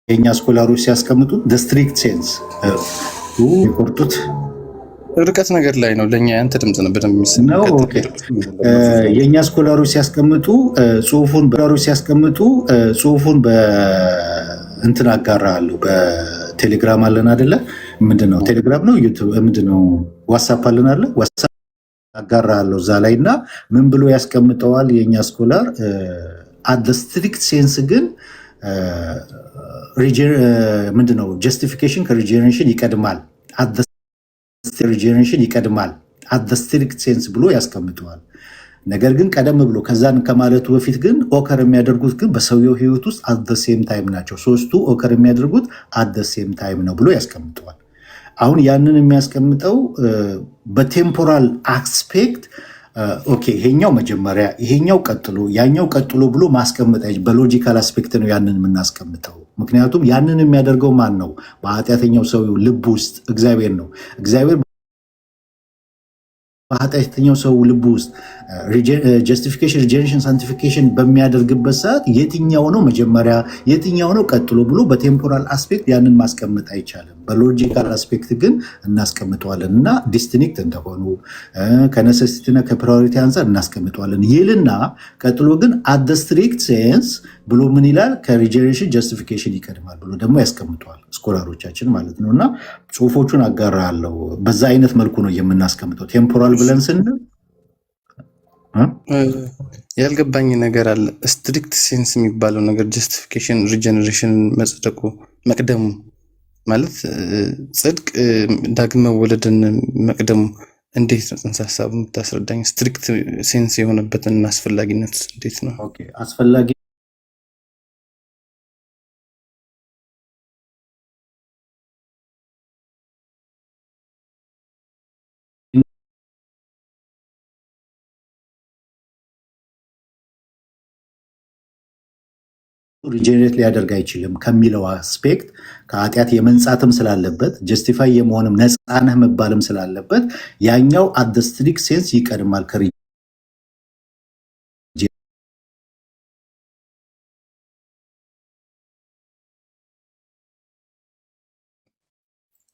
የኛ ስኮላሮች ሲያስቀምጡት ስትሪክት ሴንስ የቆርጡት ርቀት ነገር ላይ ነው። ለኛ ያንተ ድምጽ ነው በደንብ የሚሰማው። የኛ ስኮላሮች ሲያስቀምጡ ጽሁፉን በእንትን አጋራለሁ። በቴሌግራም አለን አይደለ? ምንድነው ቴሌግራም ነው ዩቲዩብ ምንድነው ዋትስአፕ አለን አይደለ? ዋትስአፕ አጋራለሁ እዛ ላይ እና ምን ብሎ ያስቀምጠዋል የኛ ስኮላር አት ስትሪክት ሴንስ ግን ምንድነው ጀስቲፊኬሽን ከሪጀነሬሽን ይቀድማል፣ ሪጀነሬሽን ይቀድማል አት ስትሪክት ሴንስ ብሎ ያስቀምጠዋል። ነገር ግን ቀደም ብሎ ከዛን ከማለቱ በፊት ግን ኦከር የሚያደርጉት ግን በሰውየው ህይወት ውስጥ አት ሴም ታይም ናቸው። ሶስቱ ኦከር የሚያደርጉት አት ሴም ታይም ነው ብሎ ያስቀምጠዋል። አሁን ያንን የሚያስቀምጠው በቴምፖራል አስፔክት ኦኬ፣ ይሄኛው መጀመሪያ ይሄኛው ቀጥሎ ያኛው ቀጥሎ ብሎ ማስቀመጥ በሎጂካል አስፔክት ነው ያንን የምናስቀምጠው። ምክንያቱም ያንን የሚያደርገው ማን ነው? በኃጢአተኛው ሰው ልብ ውስጥ እግዚአብሔር ነው። እግዚአብሔር በኃጢአተኛው ሰው ልብ ውስጥ ጀስቲፊኬሽን፣ ሪጀነሬሽን፣ ሳንቲፊኬሽን በሚያደርግበት ሰዓት የትኛው ነው መጀመሪያ የትኛው ነው ቀጥሎ ብሎ በቴምፖራል አስፔክት ያንን ማስቀመጥ አይቻልም። በሎጂካል አስፔክት ግን እናስቀምጠዋለን እና ዲስቲንክት እንደሆኑ ከነሰሲቲና ከፕራዮሪቲ አንጻር እናስቀምጠዋለን ይልና ቀጥሎ ግን አት ስትሪክት ሴንስ ብሎ ምን ይላል? ከሪጀነሬሽን ጀስቲፊኬሽን ይቀድማል ብሎ ደግሞ ያስቀምጠዋል ስኮላሮቻችን ማለት ነው። እና ጽሁፎቹን አጋራለሁ። በዛ አይነት መልኩ ነው የምናስቀምጠው ቴምፖራል ብለን ስንል ያልገባኝ ነገር አለ። ስትሪክት ሴንስ የሚባለው ነገር ጀስቲፊኬሽን፣ ሪጀነሬሽን መጽደቁ መቅደሙ ማለት ጽድቅ ዳግም መወለድን መቅደሙ እንዴት ነው? ጽንሰ ሀሳቡ የምታስረዳኝ። ስትሪክት ሴንስ የሆነበትን አስፈላጊነት እንዴት ነው? አስፈላጊ ሪጀኔሬት ሊያደርግ አይችልም ከሚለው አስፔክት ከኃጢአት የመንጻትም ስላለበት ጀስቲፋይ የመሆንም ነፃነህ መባልም ስላለበት ያኛው አት ስትሪክት ሴንስ ይቀድማል።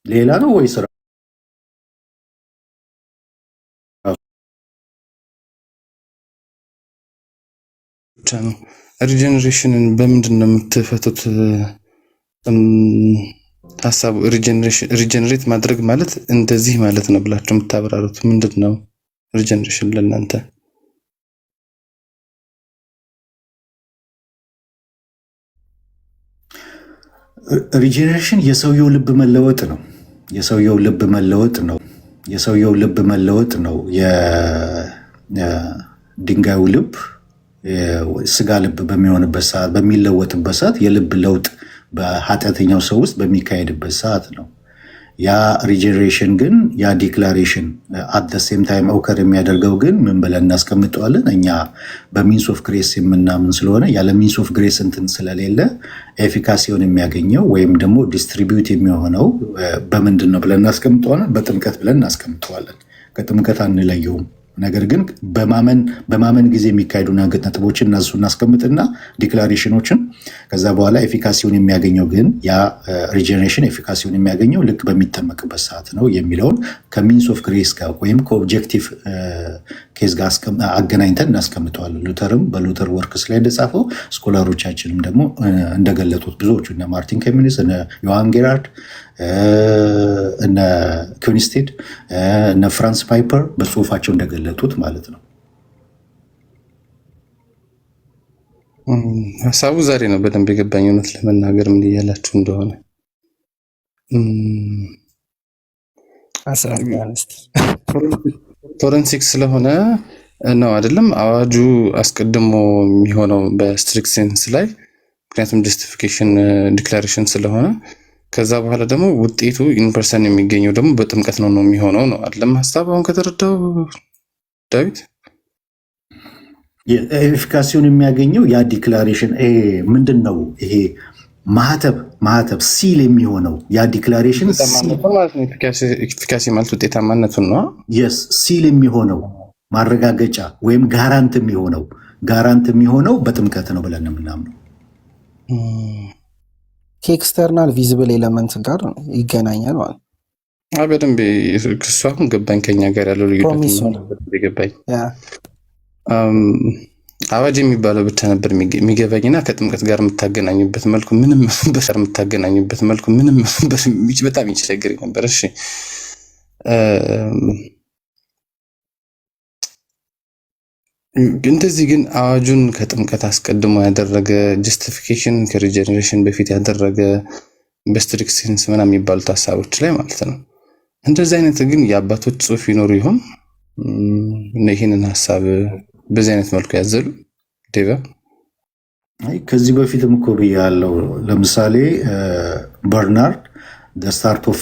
ሌላ ነው ወይ ስራ ነው? ሪጀነሬሽንን በምንድን ነው የምትፈቱት? ሀሳቡ ሪጀነሬት ማድረግ ማለት እንደዚህ ማለት ነው ብላችሁ የምታብራሩት ምንድን ነው? ሪጀነሬሽን ለእናንተ ሪጀነሬሽን የሰውየው ልብ መለወጥ ነው። የሰውየው ልብ መለወጥ ነው። የሰውየው ልብ መለወጥ ነው። የድንጋዩ ልብ ስጋ ልብ በሚሆንበት ሰዓት በሚለወጥበት ሰዓት የልብ ለውጥ በኃጢአተኛው ሰው ውስጥ በሚካሄድበት ሰዓት ነው። ያ ሪጀነሬሽን ግን ያ ዲክላሬሽን አት ሴም ታይም ኦከር የሚያደርገው ግን ምን ብለን እናስቀምጠዋለን? እኛ በሚንስ ኦፍ ግሬስ የምናምን ስለሆነ ያለ ሚንስ ኦፍ ግሬስ እንትን ስለሌለ ኤፊካሲውን የሚያገኘው ወይም ደግሞ ዲስትሪቢዩት የሚሆነው በምንድን ነው ብለን እናስቀምጠዋለን? በጥምቀት ብለን እናስቀምጠዋለን። ከጥምቀት አንለየውም። ነገር ግን በማመን ጊዜ የሚካሄዱ ነጥቦችን እነሱ እናስቀምጥና ዲክላሬሽኖችን ከዛ በኋላ ኤፊካሲውን የሚያገኘው ግን ያ ሪጀኔሬሽን ኤፊካሲውን የሚያገኘው ልክ በሚጠመቅበት ሰዓት ነው የሚለውን ከሚንስ ኦፍ ግሬስ ጋር ወይም ከኦብጀክቲቭ ኬዝ ጋር አገናኝተን እናስቀምጠዋለን። ሉተርም በሉተር ወርክስ ላይ እንደጻፈው ስኮላሮቻችንም ደግሞ እንደገለጡት ብዙዎቹ እነ ማርቲን ኬሚኒስ፣ እነ ዮሐን ጌራርድ፣ እነ ኩኒስቴድ፣ እነ ፍራንስ ፓይፐር በጽሁፋቸው እንደገለጡት ማለት ነው። ሀሳቡ ዛሬ ነው በደንብ የገባኝ እውነት ለመናገር ምን እያላችሁ እንደሆነ። ፎረንሲክ ስለሆነ ነው አይደለም አዋጁ አስቀድሞ የሚሆነው በስትሪክት ሴንስ ላይ፣ ምክንያቱም ጀስቲፊኬሽን ዲክላሬሽን ስለሆነ ከዛ በኋላ ደግሞ ውጤቱ ኢንፐርሰን የሚገኘው ደግሞ በጥምቀት ነው የሚሆነው ነው አይደለም ሀሳብ አሁን ከተረዳው ዳዊት? ኤፊካሲውን የሚያገኘው ያ ዲክላሬሽን ምንድን ነው? ይሄ ማህተብ ሲል የሚሆነው ያ ዲክላሬሽን ኤፊካሲ ማለት ውጤታማነቱን ነው። የስ ሲል የሚሆነው ማረጋገጫ ወይም ጋራንት የሚሆነው በጥምቀት ነው ብለን የምናምነው። ከኤክስተርናል ቪዚብል ኤለመንት ጋር ይገናኛል ማለት በደንብ እሱ አሁን ገባኝ። ከኛ ጋር ያለው ልዩነት ገባኝ። አዋጅ የሚባለው ብቻ ነበር የሚገባኝና ከጥምቀት ጋር የምታገናኙበት መልኩ ምንም በጣም ይቸግረኝ ነበር። እሺ እንደዚህ ግን አዋጁን ከጥምቀት አስቀድሞ ያደረገ ጀስቲፊኬሽን ከሪጀነሬሽን በፊት ያደረገ በስትሪክት ሴንስ ምናምን የሚባሉት ሀሳቦች ላይ ማለት ነው። እንደዚህ አይነት ግን የአባቶች ጽሑፍ ይኖሩ ይሆን? ይህንን ሀሳብ በዚህ አይነት መልኩ ያዘሉ ዴቫ? ከዚህ በፊትም እኮ ብያለሁ። ለምሳሌ በርናርድ the start of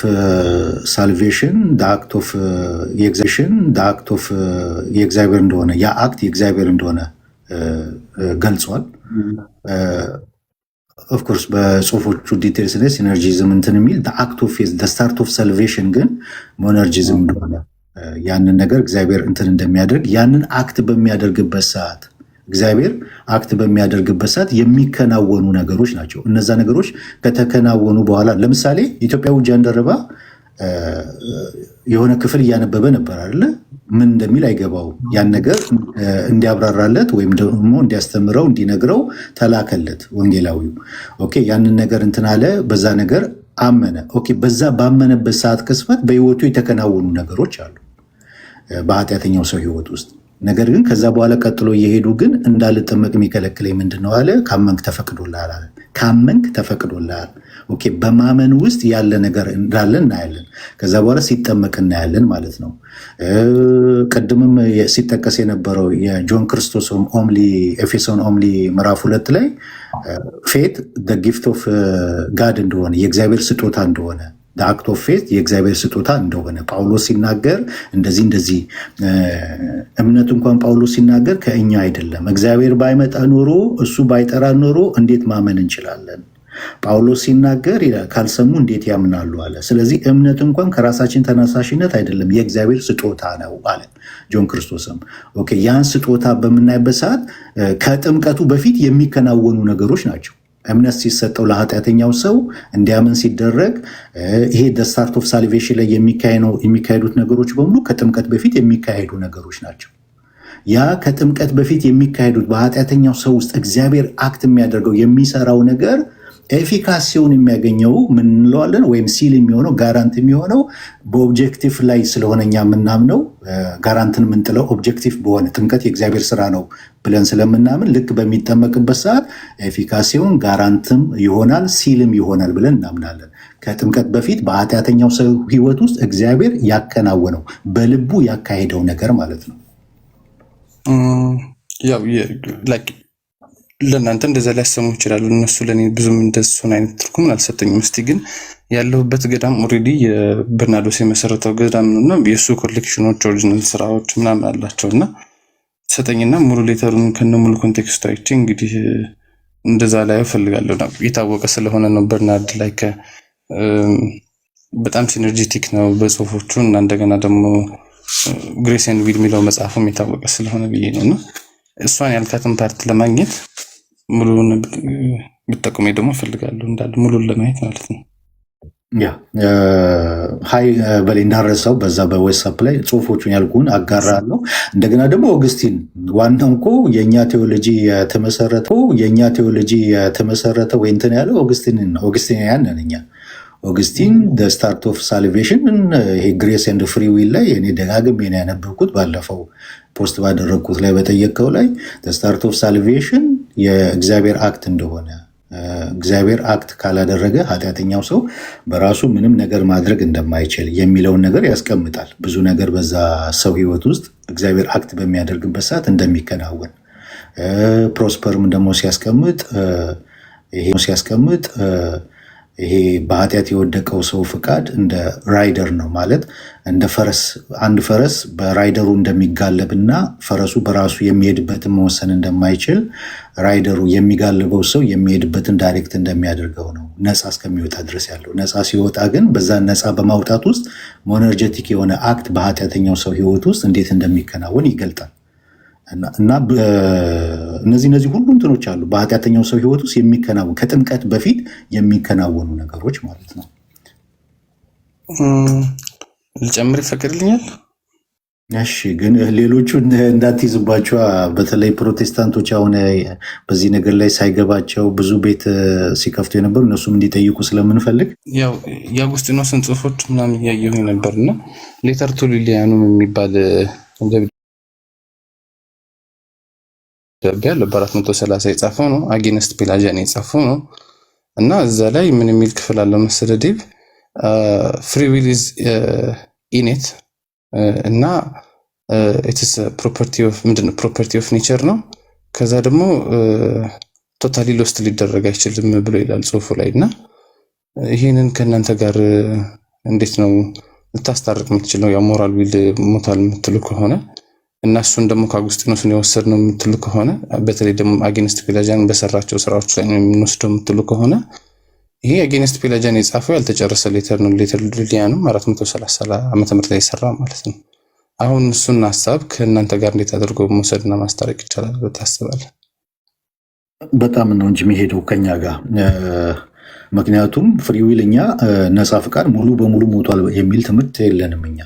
salvation the act of የኤግዚቢሽን the act of የእግዚአብሔር እንደሆነ ያ አክት የእግዚአብሔር እንደሆነ ገልጿል። ኦፍኮርስ በጽሁፎቹ ዲቴልስ ላይ ሲነርጂዝም እንትን የሚል the act of the start of salvation ግን ሞነርጂዝም እንደሆነ ያንን ነገር እግዚአብሔር እንትን እንደሚያደርግ ያንን አክት በሚያደርግበት ሰዓት እግዚአብሔር አክት በሚያደርግበት ሰዓት የሚከናወኑ ነገሮች ናቸው። እነዛ ነገሮች ከተከናወኑ በኋላ ለምሳሌ ኢትዮጵያዊ ጃንደረባ የሆነ ክፍል እያነበበ ነበር አይደለ? ምን እንደሚል አይገባውም። ያን ነገር እንዲያብራራለት ወይም ደግሞ እንዲያስተምረው እንዲነግረው ተላከለት ወንጌላዊው። ኦኬ ያንን ነገር እንትን አለ፣ በዛ ነገር አመነ። ኦኬ በዛ ባመነበት ሰዓት ቅስፈት በህይወቱ የተከናወኑ ነገሮች አሉ በኃጢአተኛው ሰው ህይወት ውስጥ። ነገር ግን ከዛ በኋላ ቀጥሎ እየሄዱ ግን እንዳልጠመቅ የሚከለክለኝ ምንድን ነው አለ? ካመንክ ተፈቅዶልሃል አለ። ካመንክ ተፈቅዶልሃል። ኦኬ በማመን ውስጥ ያለ ነገር እንዳለ እናያለን። ከዛ በኋላ ሲጠመቅ እናያለን ማለት ነው። ቅድምም ሲጠቀስ የነበረው የጆን ክርስቶስም ኦምሊ ኤፌሶን ኦምሊ ምዕራፍ 2 ላይ ፌት ጊፍት ኦፍ ጋድ እንደሆነ የእግዚአብሔር ስጦታ እንደሆነ አክት ኦፍ ፌት የእግዚአብሔር ስጦታ እንደሆነ ጳውሎስ ሲናገር እንደዚህ እምነት እንኳን ጳውሎስ ሲናገር ከእኛ አይደለም፣ እግዚአብሔር ባይመጣ ኖሮ እሱ ባይጠራ ኖሮ እንዴት ማመን እንችላለን? ጳውሎስ ሲናገር ይላል ካልሰሙ እንዴት ያምናሉ አለ። ስለዚህ እምነት እንኳን ከራሳችን ተነሳሽነት አይደለም የእግዚአብሔር ስጦታ ነው አለ ጆን ክርስቶስም። ኦኬ ያን ስጦታ በምናይበት ሰዓት ከጥምቀቱ በፊት የሚከናወኑ ነገሮች ናቸው። እምነት ሲሰጠው ለኃጢአተኛው ሰው እንዲያምን ሲደረግ ይሄ ስታርት ኦፍ ሳልቬሽን ላይ የሚካሄዱት ነገሮች በሙሉ ከጥምቀት በፊት የሚካሄዱ ነገሮች ናቸው። ያ ከጥምቀት በፊት የሚካሄዱት በኃጢአተኛው ሰው ውስጥ እግዚአብሔር አክት የሚያደርገው የሚሰራው ነገር ኤፊካሲውን የሚያገኘው ምን እንለዋለን? ወይም ሲል የሚሆነው ጋራንት የሚሆነው በኦብጀክቲቭ ላይ ስለሆነ እኛ የምናምነው ጋራንትን የምንጥለው ኦብጀክቲቭ በሆነ ጥምቀት የእግዚአብሔር ስራ ነው ብለን ስለምናምን ልክ በሚጠመቅበት ሰዓት ኤፊካሲውን ጋራንትም ይሆናል ሲልም ይሆናል ብለን እናምናለን። ከጥምቀት በፊት በኃጢአተኛው ሰው ህይወት ውስጥ እግዚአብሔር ያከናወነው በልቡ ያካሄደው ነገር ማለት ነው። ለእናንተ እንደዛ ሊያሰሙ ይችላሉ። እነሱ ለእኔ ብዙም እንደሱን አይነት ትርጉምን አልሰጠኝም። እስቲ ግን ያለሁበት ገዳም ኦልሬዲ የበርናዶስ የመሰረተው ገዳም ነው እና የእሱ ኮሌክሽኖች ኦሪጂናል ስራዎች ምናምን አላቸው እና ሰጠኝና ሙሉ ሌተሩን ከነ ሙሉ ኮንቴክስቱ አይቼ እንግዲህ እንደዛ ላይ እፈልጋለሁ። የታወቀ ስለሆነ ነው በርናርድ ላይ በጣም ሲነርጂቲክ ነው በጽሁፎቹ እና እንደገና ደግሞ ግሬስ ኤንድ ዊል የሚለው መጽሐፉም የታወቀ ስለሆነ ብዬ ነው። እና እሷን ያልካትን ፓርት ለማግኘት ሙሉውን ብትጠቁሜ ደግሞ እፈልጋለሁ እንዳለ ሙሉን ለማየት ማለት ነው። ያ ሀይ በላይ እንዳረሰው በዛ በዌትስአፕ ላይ ጽሁፎቹን ያልኩን አጋራለሁ። እንደገና ደግሞ ኦግስቲን ዋናው እኮ የእኛ ቴዎሎጂ የተመሰረተው ወይ እንትን ያለው ኦግስቲንያን ነን እኛ። ኦግስቲን ስታርት ኦፍ ሳልቬሽን ይሄ ግሬስ ኤንድ ፍሪ ዊል ላይ እኔ ደጋግሜ ነው ያነበብኩት። ባለፈው ፖስት ባደረግኩት ላይ በጠየቀው ላይ ስታርት ኦፍ ሳልቬሽን የእግዚአብሔር አክት እንደሆነ እግዚአብሔር አክት ካላደረገ ኃጢአተኛው ሰው በራሱ ምንም ነገር ማድረግ እንደማይችል የሚለውን ነገር ያስቀምጣል። ብዙ ነገር በዛ ሰው ህይወት ውስጥ እግዚአብሔር አክት በሚያደርግበት ሰዓት እንደሚከናወን ፕሮስፐርም ደግሞ ሲያስቀምጥ ይሄ በኃጢአት የወደቀው ሰው ፍቃድ እንደ ራይደር ነው ማለት እንደ ፈረስ፣ አንድ ፈረስ በራይደሩ እንደሚጋለብና ፈረሱ በራሱ የሚሄድበትን መወሰን እንደማይችል ራይደሩ የሚጋልበው ሰው የሚሄድበትን ዳይሬክት እንደሚያደርገው ነው ነፃ እስከሚወጣ ድረስ ያለው። ነፃ ሲወጣ ግን በዛ ነፃ በማውጣት ውስጥ ሞነርጀቲክ የሆነ አክት በኃጢአተኛው ሰው ህይወት ውስጥ እንዴት እንደሚከናወን ይገልጣል። እና እነዚህ ሁሉ እንትኖች አሉ በኃጢአተኛው ሰው ህይወት ውስጥ የሚከናወኑ ከጥምቀት በፊት የሚከናወኑ ነገሮች ማለት ነው። ልጨምር ይፈቅድልኛል? እሺ፣ ግን ሌሎቹ እንዳትይዝባቸው። በተለይ ፕሮቴስታንቶች አሁን በዚህ ነገር ላይ ሳይገባቸው ብዙ ቤት ሲከፍቱ የነበሩ እነሱም እንዲጠይቁ ስለምንፈልግ ያው የአጉስጢኖስን ጽሁፎች ምናምን እያየሁ ነበርና ሌተር ቱ ሊሊያኑም የሚባል ያለው በ430 የጻፈው ነው። አጌንስት ፔላጂያን የጻፈው ነው። እና እዛ ላይ ምን የሚል ክፍል አለው መሰለህ ዴቭ? ፍሪ ዊል ኢዝ ኢኔት እና ኢትስ ፕሮፐርቲ ኦፍ ኔቸር ነው። ከዛ ደግሞ ቶታሊ ሎስት ሊደረግ አይችልም ብሎ ይላል ጽሁፉ ላይ። እና ይህንን ከእናንተ ጋር እንዴት ነው ልታስታርቅ የምትችለው? ያው ሞራል ዊል ሞታል የምትሉ ከሆነ እና እሱን ደግሞ ከአጉስጢኖስን የወሰድ ነው የምትሉ ከሆነ በተለይ ደግሞ አጌንስት ፔላጂያን በሰራቸው ስራዎች ላይ ነው የምንወስደው የምትሉ ከሆነ ይሄ አጌንስት ፔላጂያን የጻፈው ያልተጨረሰ ሌተር ነው። ሌተር ሊሊያንም 430 ዓመተ ምህረት ላይ የሰራ ማለት ነው። አሁን እሱን ሀሳብ ከእናንተ ጋር እንዴት አድርጎ መውሰድና ማስታረቅ ይቻላል ታስባለህ? በጣም ነው እንጂ የሚሄደው ከኛ ጋር። ምክንያቱም ፍሪ ዊል እኛ ነፃ ፍቃድ ሙሉ በሙሉ ሞቷል የሚል ትምህርት የለንም እኛ።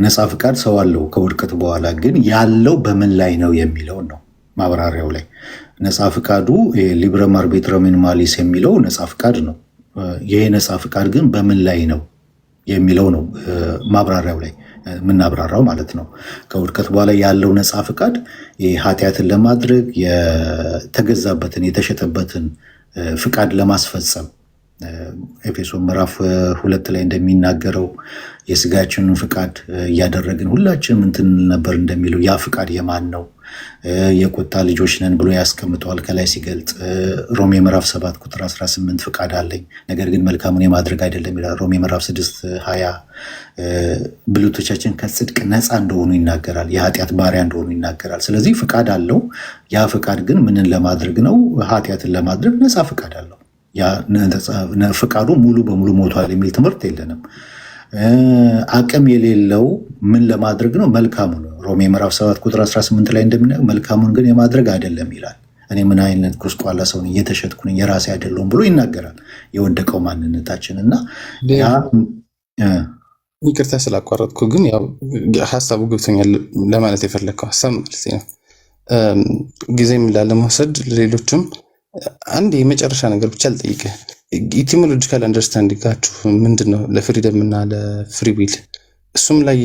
ነፃ ፍቃድ ሰው አለው ከውድቀት በኋላ ግን ያለው በምን ላይ ነው የሚለው ነው ማብራሪያው ላይ። ነፃ ፍቃዱ ሊብረም አርቢትረም ኢን ማሊስ የሚለው ነፃ ፍቃድ ነው። ይሄ ነፃ ፍቃድ ግን በምን ላይ ነው የሚለው ነው ማብራሪያው ላይ የምናብራራው ማለት ነው። ከውድቀት በኋላ ያለው ነፃ ፍቃድ ኃጢአትን ለማድረግ የተገዛበትን የተሸጠበትን ፍቃድ ለማስፈጸም ኤፌሶን ምዕራፍ 2 ላይ እንደሚናገረው የስጋችንን ፍቃድ እያደረግን ሁላችንም እንትን ነበር እንደሚለው ያ ፍቃድ የማን ነው? የቁጣ ልጆች ነን ብሎ ያስቀምጠዋል ከላይ ሲገልጽ። ሮሜ ምዕራፍ 7 ቁጥር 18 ፍቃድ አለኝ ነገር ግን መልካሙን የማድረግ አይደለም ይላል። ሮሜ ምዕራፍ 6:20 ብልቶቻችን ከጽድቅ ነፃ እንደሆኑ ይናገራል። የኃጢአት ባሪያ እንደሆኑ ይናገራል። ስለዚህ ፍቃድ አለው። ያ ፍቃድ ግን ምንን ለማድረግ ነው? ኃጢአትን ለማድረግ ነፃ ፍቃድ አለው። ፍቃዱ ሙሉ በሙሉ ሞቷል የሚል ትምህርት የለንም። አቅም የሌለው ምን ለማድረግ ነው? መልካሙ ነው። ሮሜ ምዕራፍ 7 ቁጥር 18 ላይ እንደምናየው መልካሙን ግን የማድረግ አይደለም ይላል። እኔ ምን አይነት ጎስቋላ ሰው ነኝ፣ እየተሸጥኩ ነኝ፣ የራሴ አይደለሁም ብሎ ይናገራል። የወደቀው ማንነታችን እና ይቅርታ ስላቋረጥኩ ግን ያው ሀሳቡ ገብቶኛል ለማለት የፈለግከው ሀሳብ ማለት ነው። ጊዜም ላለመውሰድ ሌሎችም አንድ የመጨረሻ ነገር ብቻ ልጠይቅህ። ኢቲሞሎጂካል አንደርስታንዲንጋችሁ ምንድን ነው ለፍሪደም እና ለፍሪ ዊል? እሱም ላይ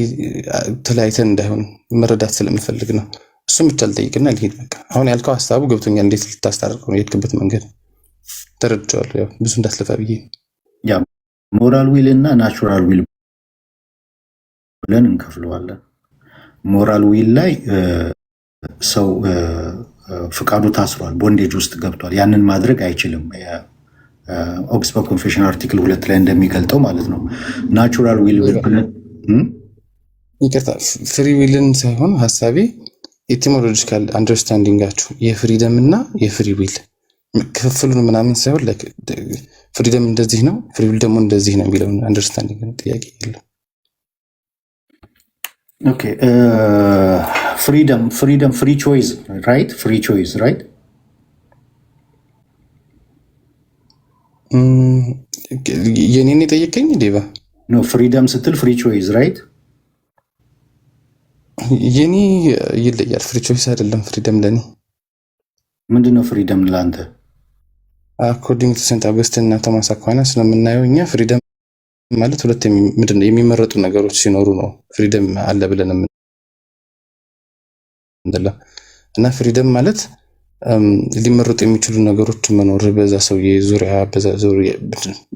ተለያይተን እንዳይሆን መረዳት ስለምፈልግ ነው። እሱም ብቻ ልጠይቅና ልሄድ። በቃ አሁን ያልከው ሀሳቡ ገብቶኛል። እንዴት ልታስታርቀው ነው የሄድክበት መንገድ ተረድቼዋለሁ። ያው ብዙ እንዳትለፋ ብዬ ያ ሞራል ዊል እና ናቹራል ዊል ብለን እንከፍለዋለን። ሞራል ዊል ላይ ሰው ፍቃዱ ታስሯል፣ ቦንዴጅ ውስጥ ገብቷል። ያንን ማድረግ አይችልም። ኦክስፎርድ ኮንፌሽን አርቲክል 2 ላይ እንደሚገልጠው ማለት ነው። ናቹራል ዊል ይቅርታ፣ ፍሪ ዊልን ሳይሆን ሀሳቤ ኤቲሞሎጂካል አንደርስታንዲንጋችሁ የፍሪደም እና የፍሪ ዊል ክፍፍሉን ምናምን ሳይሆን ፍሪደም እንደዚህ ነው፣ ፍሪ ዊል ደግሞ እንደዚህ ነው የሚለውን አንደርስታንዲንግ ጥያቄ የለው። ኦኬ ፍሪደም ፍሪ ቾይስ ራይት ፍሪ ቾይስ ራይት የኔን የጠየቀኝ ዴቫ ኖ ፍሪደም ስትል ፍሪ ቾይስ ራይት የኔ ይለያል። ፍሪ ቾይስ አይደለም ፍሪደም ለኔ ምንድነው ፍሪደም ለአንተ? አኮርዲንግ ቱ ሴንት አውግስቲን እና ቶማስ አኳይናስ ስለምናየው እኛ ፍሪደም ማለት ሁለት ምንድነው የሚመረጡ ነገሮች ሲኖሩ ነው ፍሪደም አለ ብለን የምንለው እና ፍሪደም ማለት ሊመረጡ የሚችሉ ነገሮች መኖር በዛ ሰውዬ ዙሪያ በዛ ዙሪያ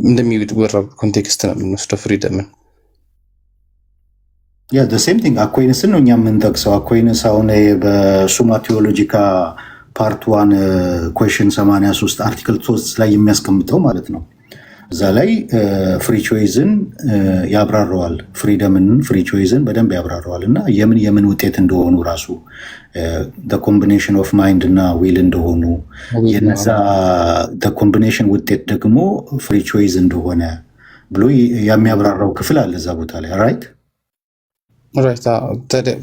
እንደሚወራው ኮንቴክስት ነው የምንወስደው ፍሪደምን። ያ the same thing አኳይነስን ነው እኛ የምንጠቅሰው። አኳይነስ አሁን በሱማ ቴዎሎጂካ ፓርት 1 ኩዌሽን 83 አርቲክል 3 ላይ የሚያስቀምጠው ማለት ነው። እዛ ላይ ፍሪ ቾይዝን ያብራረዋል። ፍሪደምን ፍሪ ቾይዝን በደንብ ያብራረዋል እና የምን ውጤት እንደሆኑ ራሱ ኮምቢኔሽን ኦፍ ማይንድ እና ዊል እንደሆኑ የነዛ ኮምቢኔሽን ውጤት ደግሞ ፍሪ ቾይዝ እንደሆነ ብሎ የሚያብራራው ክፍል አለ እዛ ቦታ ላይ ራይት።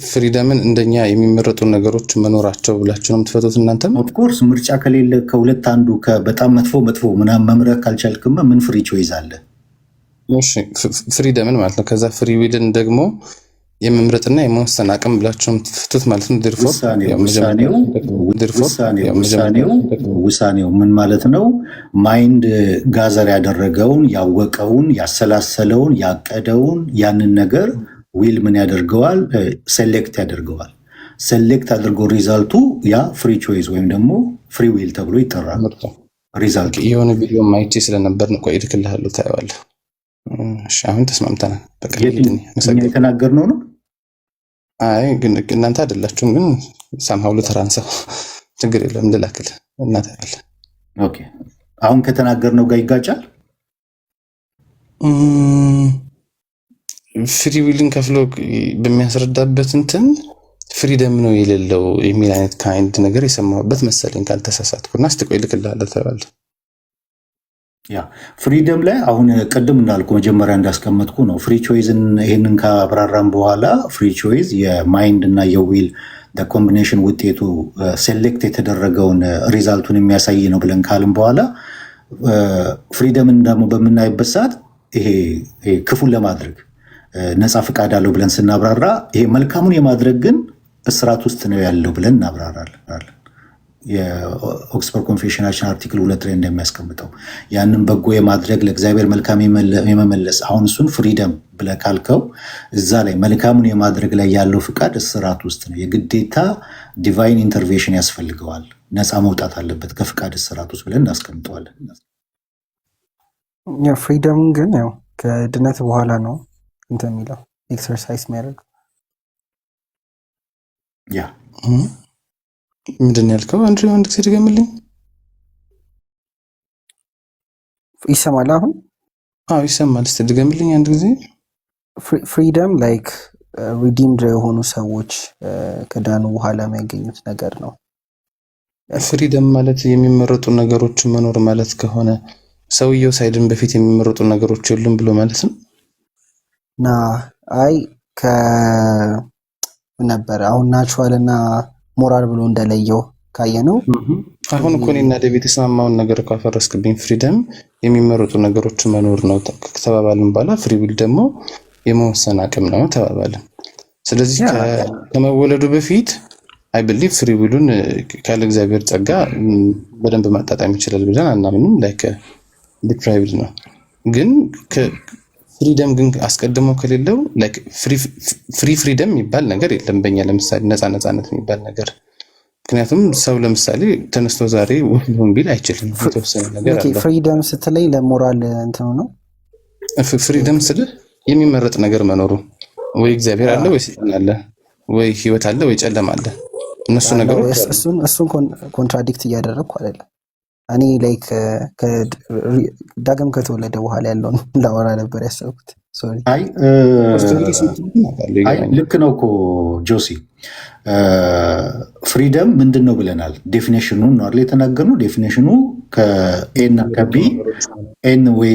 ፍሪደምን እንደኛ የሚመረጡ ነገሮች መኖራቸው ብላችሁ ነው የምትፈቱት እናንተም? ኦፍኮርስ ምርጫ ከሌለ ከሁለት አንዱ በጣም መጥፎ ምናምን መምረጥ ካልቻልክማ ምን ፍሪ ቾይዝ አለ? ፍሪደምን ማለት ነው። ከዛ ፍሪ ዊልን ደግሞ የመምረጥና የመወሰን አቅም ብላችሁ ነው የምትፈቱት ማለት ነው። ውሳኔው ምን ማለት ነው? ማይንድ ጋዘር ያደረገውን ያወቀውን ያሰላሰለውን ያቀደውን ያንን ነገር ዊል ምን ያደርገዋል? ሴሌክት ያደርገዋል። ሴሌክት አድርጎ ሪዛልቱ ያ ፍሪ ቾይስ ወይም ደግሞ ፍሪ ዊል ተብሎ ይጠራል። ሪዛልቱ የሆነ ቪዲዮ ማይቼ ስለነበር ነው። ቆይ እልክልሃለሁ ታየዋለህ። እሺ አሁን ተስማምተናል። በቃ የተናገርነው ነው። አይ ግን እናንተ አይደላችሁም፣ ግን ሳምሃው ልተራንሰው ችግር የለም ልላክልህ እና ታያለህ። ኦኬ አሁን ከተናገርነው ጋር ይጋጫል። ፍሪ ዊልን ከፍሎ በሚያስረዳበት እንትን ፍሪደም ነው የሌለው የሚል አይነት ካይንድ ነገር የሰማሁበት መሰለኝ ካልተሳሳትኩና፣ እስቲ ቆይ ልክልሃለሁ ታያለህ። ያ ፍሪደም ላይ አሁን ቅድም እንዳልኩ መጀመሪያ እንዳስቀመጥኩ ነው። ፍሪ ቾይዝን ይሄንን ካብራራም በኋላ ፍሪ ቾይዝ የማይንድ እና የዊል ኮምቢኔሽን ውጤቱ ሴሌክት የተደረገውን ሪዛልቱን የሚያሳይ ነው ብለን ካልም በኋላ ፍሪደምን ደግሞ በምናይበት ሰዓት ይሄ ክፉን ለማድረግ ነፃ ፍቃድ አለው ብለን ስናብራራ ይሄ መልካሙን የማድረግ ግን እስራት ውስጥ ነው ያለው ብለን እናብራራለን። የኦክስፎርድ ኮንፌሽናችን አርቲክል 2 ላይ እንደሚያስቀምጠው ያንን በጎ የማድረግ ለእግዚአብሔር መልካም የመመለስ አሁን እሱን ፍሪደም ብለህ ካልከው እዛ ላይ መልካሙን የማድረግ ላይ ያለው ፍቃድ እስራት ውስጥ ነው። የግዴታ ዲቫይን ኢንተርቬንሽን ያስፈልገዋል። ነፃ መውጣት አለበት ከፍቃድ እስራት ውስጥ ብለን እናስቀምጠዋለን። ፍሪደም ግን ያው ከድነት በኋላ ነው እንትን የሚለው ኤክሰርሳይዝ የሚያደርግ ያ ምንድን ያልከው? አንድ ጊዜ ድገምልኝ። ይሰማል አሁን? አዎ ይሰማል። እስቲ ድገምልኝ አንድ ጊዜ። ፍሪደም ላይክ ሪዲምድ የሆኑ ሰዎች ከዳኑ በኋላ የሚያገኙት ነገር ነው። ፍሪደም ማለት የሚመረጡ ነገሮች መኖር ማለት ከሆነ ሰውየው ሳይድን በፊት የሚመረጡ ነገሮች የሉም ብሎ ማለት ነው። ና አይ ነበር አሁን ናቹራል እና ሞራል ብሎ እንደለየው ካየ ነው። አሁን እኮ እኔና ዴቪድ የተስማማውን ነገር እኮ አፈረስክብኝ። ፍሪደም የሚመረጡ ነገሮች መኖር ነው ተባባልን። በኋላ ፍሪ ዊል ደግሞ የመወሰን አቅም ነው ተባባልን። ስለዚህ ከመወለዱ በፊት አይ ብሊቭ ፍሪ ዊሉን ካለ እግዚአብሔር ጸጋ በደንብ ማጣጣም ይችላል ብለን አናምንም። ላይክ ዲፕራይቭድ ነው። ግን ፍሪደም ግን አስቀድሞ ከሌለው ላይክ ፍሪደም የሚባል ነገር የለም በእኛ። ለምሳሌ ነፃነት የሚባል ነገር ምክንያቱም ሰው ለምሳሌ ተነስቶ ዛሬ ሁሉም ቢል አይችልም። የተወሰነ ነገር አለ። ፍሪደም ስትለኝ ለሞራል እንትኑ ነው። ፍሪደም ስልህ የሚመረጥ ነገር መኖሩ ወይ እግዚአብሔር አለ ወይ ሰይጣን አለ ወይ ህይወት አለ ወይ ጨለማ አለ። እነሱ ነገሮች እሱን ኮንትራዲክት እያደረግኩ አይደለም። እኔ ላይክ ዳግም ከተወለደ በኋላ ያለውን ላወራ ነበር ያሰብኩት። ሶሪ። አይ ልክ ነው እኮ ጆሲ። ፍሪደም ምንድን ነው ብለናል? ዴፊኔሽኑን ነው አይደል የተናገርነው? ዴፊኔሽኑ ከኤ እና ከቢ ኤን ወይ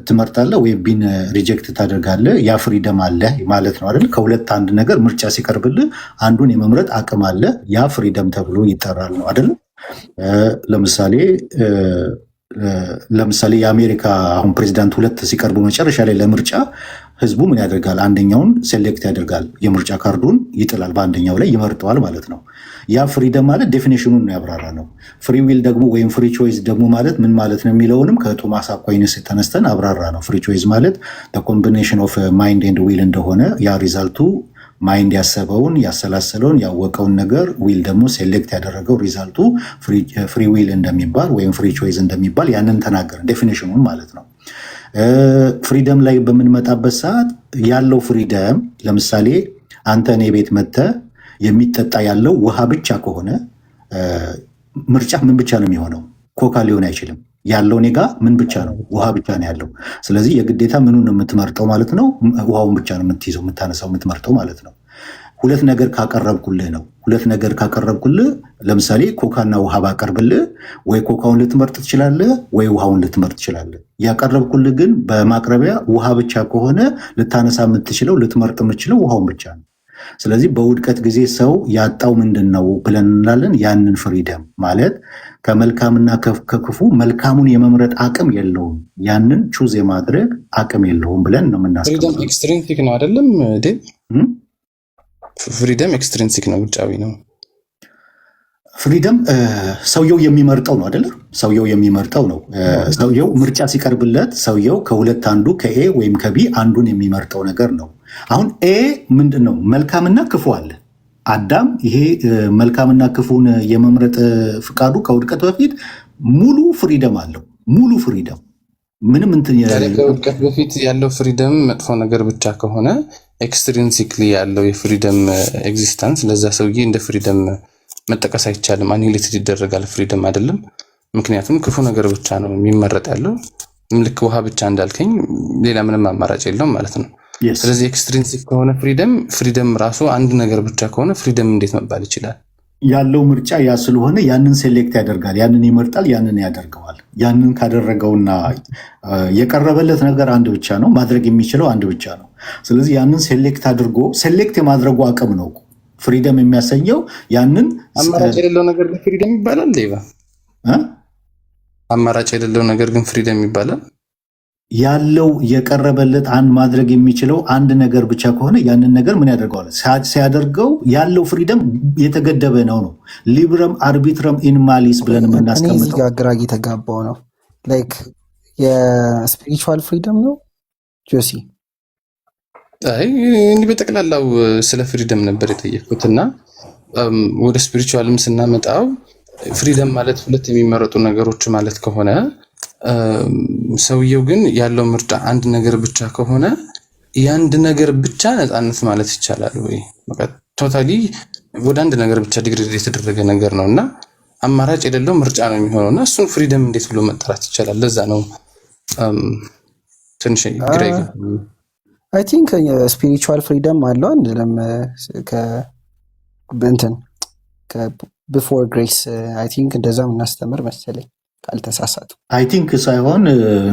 ትመርጣለህ ወይ ቢን ሪጀክት ታደርጋለህ። ያ ፍሪደም አለ ማለት ነው አይደል? ከሁለት አንድ ነገር ምርጫ ሲቀርብልህ አንዱን የመምረጥ አቅም አለ። ያ ፍሪደም ተብሎ ይጠራል ነው አይደል? ለምሳሌ የአሜሪካ አሁን ፕሬዚዳንት ሁለት ሲቀርቡ መጨረሻ ላይ ለምርጫ ህዝቡ ምን ያደርጋል? አንደኛውን ሴሌክት ያደርጋል፣ የምርጫ ካርዱን ይጥላል፣ በአንደኛው ላይ ይመርጠዋል ማለት ነው። ያ ፍሪደም ማለት ዴፊኒሽኑን ነው ያብራራ ነው። ፍሪ ዊል ደግሞ ወይም ፍሪ ቾይስ ደግሞ ማለት ምን ማለት ነው የሚለውንም ከቶማስ አኳይነስ ተነስተን አብራራ ነው። ፍሪ ቾይስ ማለት ኮምቢኔሽን ኦፍ ማይንድ ኤንድ ዊል እንደሆነ ያ ሪዛልቱ ማይንድ ያሰበውን ያሰላሰለውን ያወቀውን ነገር ዊል ደግሞ ሴሌክት ያደረገው ሪዛልቱ ፍሪ ዊል እንደሚባል ወይም ፍሪ ቾይስ እንደሚባል ያንን ተናገረ፣ ዴፊኒሽኑን ማለት ነው። ፍሪደም ላይ በምንመጣበት ሰዓት ያለው ፍሪደም ለምሳሌ አንተ እኔ ቤት መጥተህ የሚጠጣ ያለው ውሃ ብቻ ከሆነ ምርጫ ምን ብቻ ነው የሚሆነው? ኮካ ሊሆን አይችልም። ያለው እኔ ጋ ምን ብቻ ነው? ውሃ ብቻ ነው ያለው። ስለዚህ የግዴታ ምኑን ነው የምትመርጠው ማለት ነው? ውሃውን ብቻ ነው የምትይዘው፣ የምታነሳው፣ የምትመርጠው ማለት ነው። ሁለት ነገር ካቀረብኩልህ ነው። ሁለት ነገር ካቀረብኩልህ ለምሳሌ ኮካና ውሃ ባቀርብልህ ወይ ኮካውን ልትመርጥ ትችላለህ፣ ወይ ውሃውን ልትመርጥ ትችላለህ። ያቀረብኩልህ ግን በማቅረቢያ ውሃ ብቻ ከሆነ ልታነሳ የምትችለው ልትመርጥ የምትችለው ውሃውን ብቻ ነው። ስለዚህ በውድቀት ጊዜ ሰው ያጣው ምንድን ነው ብለን እንላለን? ያንን ፍሪደም ማለት ከመልካምና ከክፉ መልካሙን የመምረጥ አቅም የለውም። ያንን ቹዝ የማድረግ አቅም የለውም ብለን ነው የምናስቀምጠው። ፍሪደም ኤክስትሪንሲክ ነው አይደለም? ፍሪደም ኤክስትሪንሲክ ነው፣ ውጫዊ ነው። ፍሪደም ሰውየው የሚመርጠው ነው አይደለ? ሰውየው የሚመርጠው ነው። ሰውየው ምርጫ ሲቀርብለት ሰውየው ከሁለት አንዱ ከኤ ወይም ከቢ አንዱን የሚመርጠው ነገር ነው። አሁን ኤ ምንድን ነው? መልካምና ክፉ አለ። አዳም ይሄ መልካምና ክፉን የመምረጥ ፍቃዱ ከውድቀት በፊት ሙሉ ፍሪደም አለው። ሙሉ ፍሪደም ምንም እንትን ከውድቀት በፊት ያለው ፍሪደም መጥፎ ነገር ብቻ ከሆነ ኤክስትሪንሲክሊ ያለው የፍሪደም ኤግዚስተንስ ለዛ ሰውዬ እንደ ፍሪደም መጠቀስ አይቻልም። አኒሌትድ ይደረጋል፣ ፍሪደም አይደለም። ምክንያቱም ክፉ ነገር ብቻ ነው የሚመረጥ ያለው። ልክ ውሃ ብቻ እንዳልከኝ ሌላ ምንም አማራጭ የለውም ማለት ነው። ስለዚህ ኤክስትሪንሲክ ከሆነ ፍሪደም ራሱ አንድ ነገር ብቻ ከሆነ ፍሪደም እንዴት መባል ይችላል? ያለው ምርጫ ያ ስለሆነ ያንን ሴሌክት ያደርጋል፣ ያንን ይመርጣል፣ ያንን ያደርገዋል። ያንን ካደረገውና የቀረበለት ነገር አንድ ብቻ ነው፣ ማድረግ የሚችለው አንድ ብቻ ነው። ስለዚህ ያንን ሴሌክት አድርጎ ሴሌክት የማድረጉ አቅም ነው ፍሪደም የሚያሰኘው። ያንን አማራጭ የሌለው ነገር ግን ፍሪደም ይባላል። ሌባ አማራጭ የሌለው ነገር ግን ፍሪደም ይባላል። ያለው የቀረበለት አንድ ማድረግ የሚችለው አንድ ነገር ብቻ ከሆነ ያንን ነገር ምን ያደርገዋል? ሲያደርገው ያለው ፍሪደም የተገደበ ነው። ሊብረም አርቢትረም ኢን ማሊስ ብለን የምናስቀምጠው አግራጊ የተጋባው ነው። ላይክ የስፒሪቹዋል ፍሪደም ነው ጆሲ። እንዲህ በጠቅላላው ስለ ፍሪደም ነበር የጠየቅኩትና ወደ ስፒሪቹዋልም ስናመጣው ፍሪደም ማለት ሁለት የሚመረጡ ነገሮች ማለት ከሆነ ሰውየው ግን ያለው ምርጫ አንድ ነገር ብቻ ከሆነ የአንድ ነገር ብቻ ነፃነት ማለት ይቻላል ወይ? በቃ ቶታሊ ወደ አንድ ነገር ብቻ ዲግሬድ የተደረገ ነገር ነው እና አማራጭ የሌለው ምርጫ ነው የሚሆነው እና እሱን ፍሪደም እንዴት ብሎ መጠራት ይቻላል? ለዛ ነው ትንሽ ግራ ይገባል። አይ ቲንክ ስፒሪቹዋል ፍሪደም አለው አንልም። ከእንትን ቢፎር ግሬስ አይ ቲንክ እንደዛ የምናስተምር መሰለኝ ካልተሳሳቱ። አይ ቲንክ ሳይሆን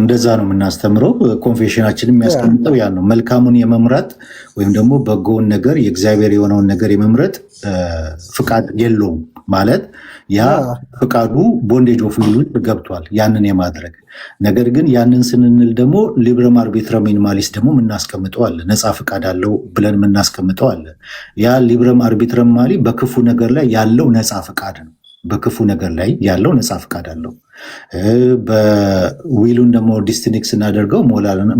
እንደዛ ነው የምናስተምረው። ኮንፌሽናችን የሚያስቀምጠው ያ ነው። መልካሙን የመምረጥ ወይም ደግሞ በጎውን ነገር የእግዚአብሔር የሆነውን ነገር የመምረጥ ፍቃድ የለውም ማለት ያ ፍቃዱ ቦንዴጅ ኦፍ ዊል ገብቷል ያንን የማድረግ ነገር። ግን ያንን ስንንል ደግሞ ሊብረም አርቢትረም ኢን ማሊስ ደግሞ የምናስቀምጠው አለ። ነፃ ፍቃድ አለው ብለን የምናስቀምጠው አለ። ያ ሊብረም አርቢትረም ማሊ በክፉ ነገር ላይ ያለው ነፃ ፍቃድ ነው። በክፉ ነገር ላይ ያለው ነፃ ፍቃድ አለው። በዊሉን ደግሞ ዲስቲንክት ስናደርገው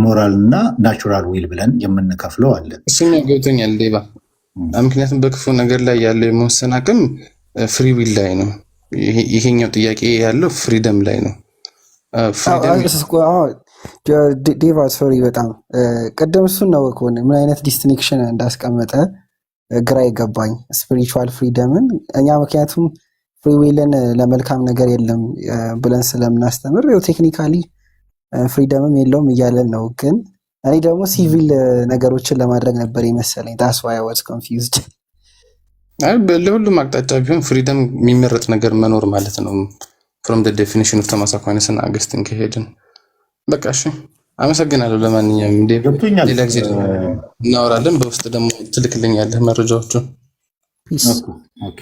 ሞራል እና ናቹራል ዊል ብለን የምንከፍለው አለ። እሱኛው ገብቶኛል ሌባ። ምክንያቱም በክፉ ነገር ላይ ያለው የመወሰን አቅም ፍሪ ዊል ላይ ነው። ይሄኛው ጥያቄ ያለው ፍሪደም ላይ ነው። ዴቫ ሶሪ በጣም ቅድም እሱን ነው ከሆነ ምን አይነት ዲስቲንክሽን እንዳስቀመጠ ግራ ይገባኝ። ስፒሪቹዋል ፍሪደምን እኛ ምክንያቱም ፍሪዊልን ለመልካም ነገር የለም ብለን ስለምናስተምር ቴክኒካሊ ፍሪደምም የለውም እያለን ነው። ግን እኔ ደግሞ ሲቪል ነገሮችን ለማድረግ ነበር የመሰለኝ። ታስ ዋይ አይ ዋዝ ኮንፊውዝድ። ለሁሉም አቅጣጫ ቢሆን ፍሪደም የሚመረጥ ነገር መኖር ማለት ነው። from the definition of ቶማስ አኳይነስ እና አገስቲን ከሄድን በቃ እሺ አመሰግናለሁ። ለማንኛውም እንደ ገብቶኛል። ሌላ ጊዜ እናወራለን። በውስጥ ደግሞ ትልክልኛለህ መረጃዎቹን። ኦኬ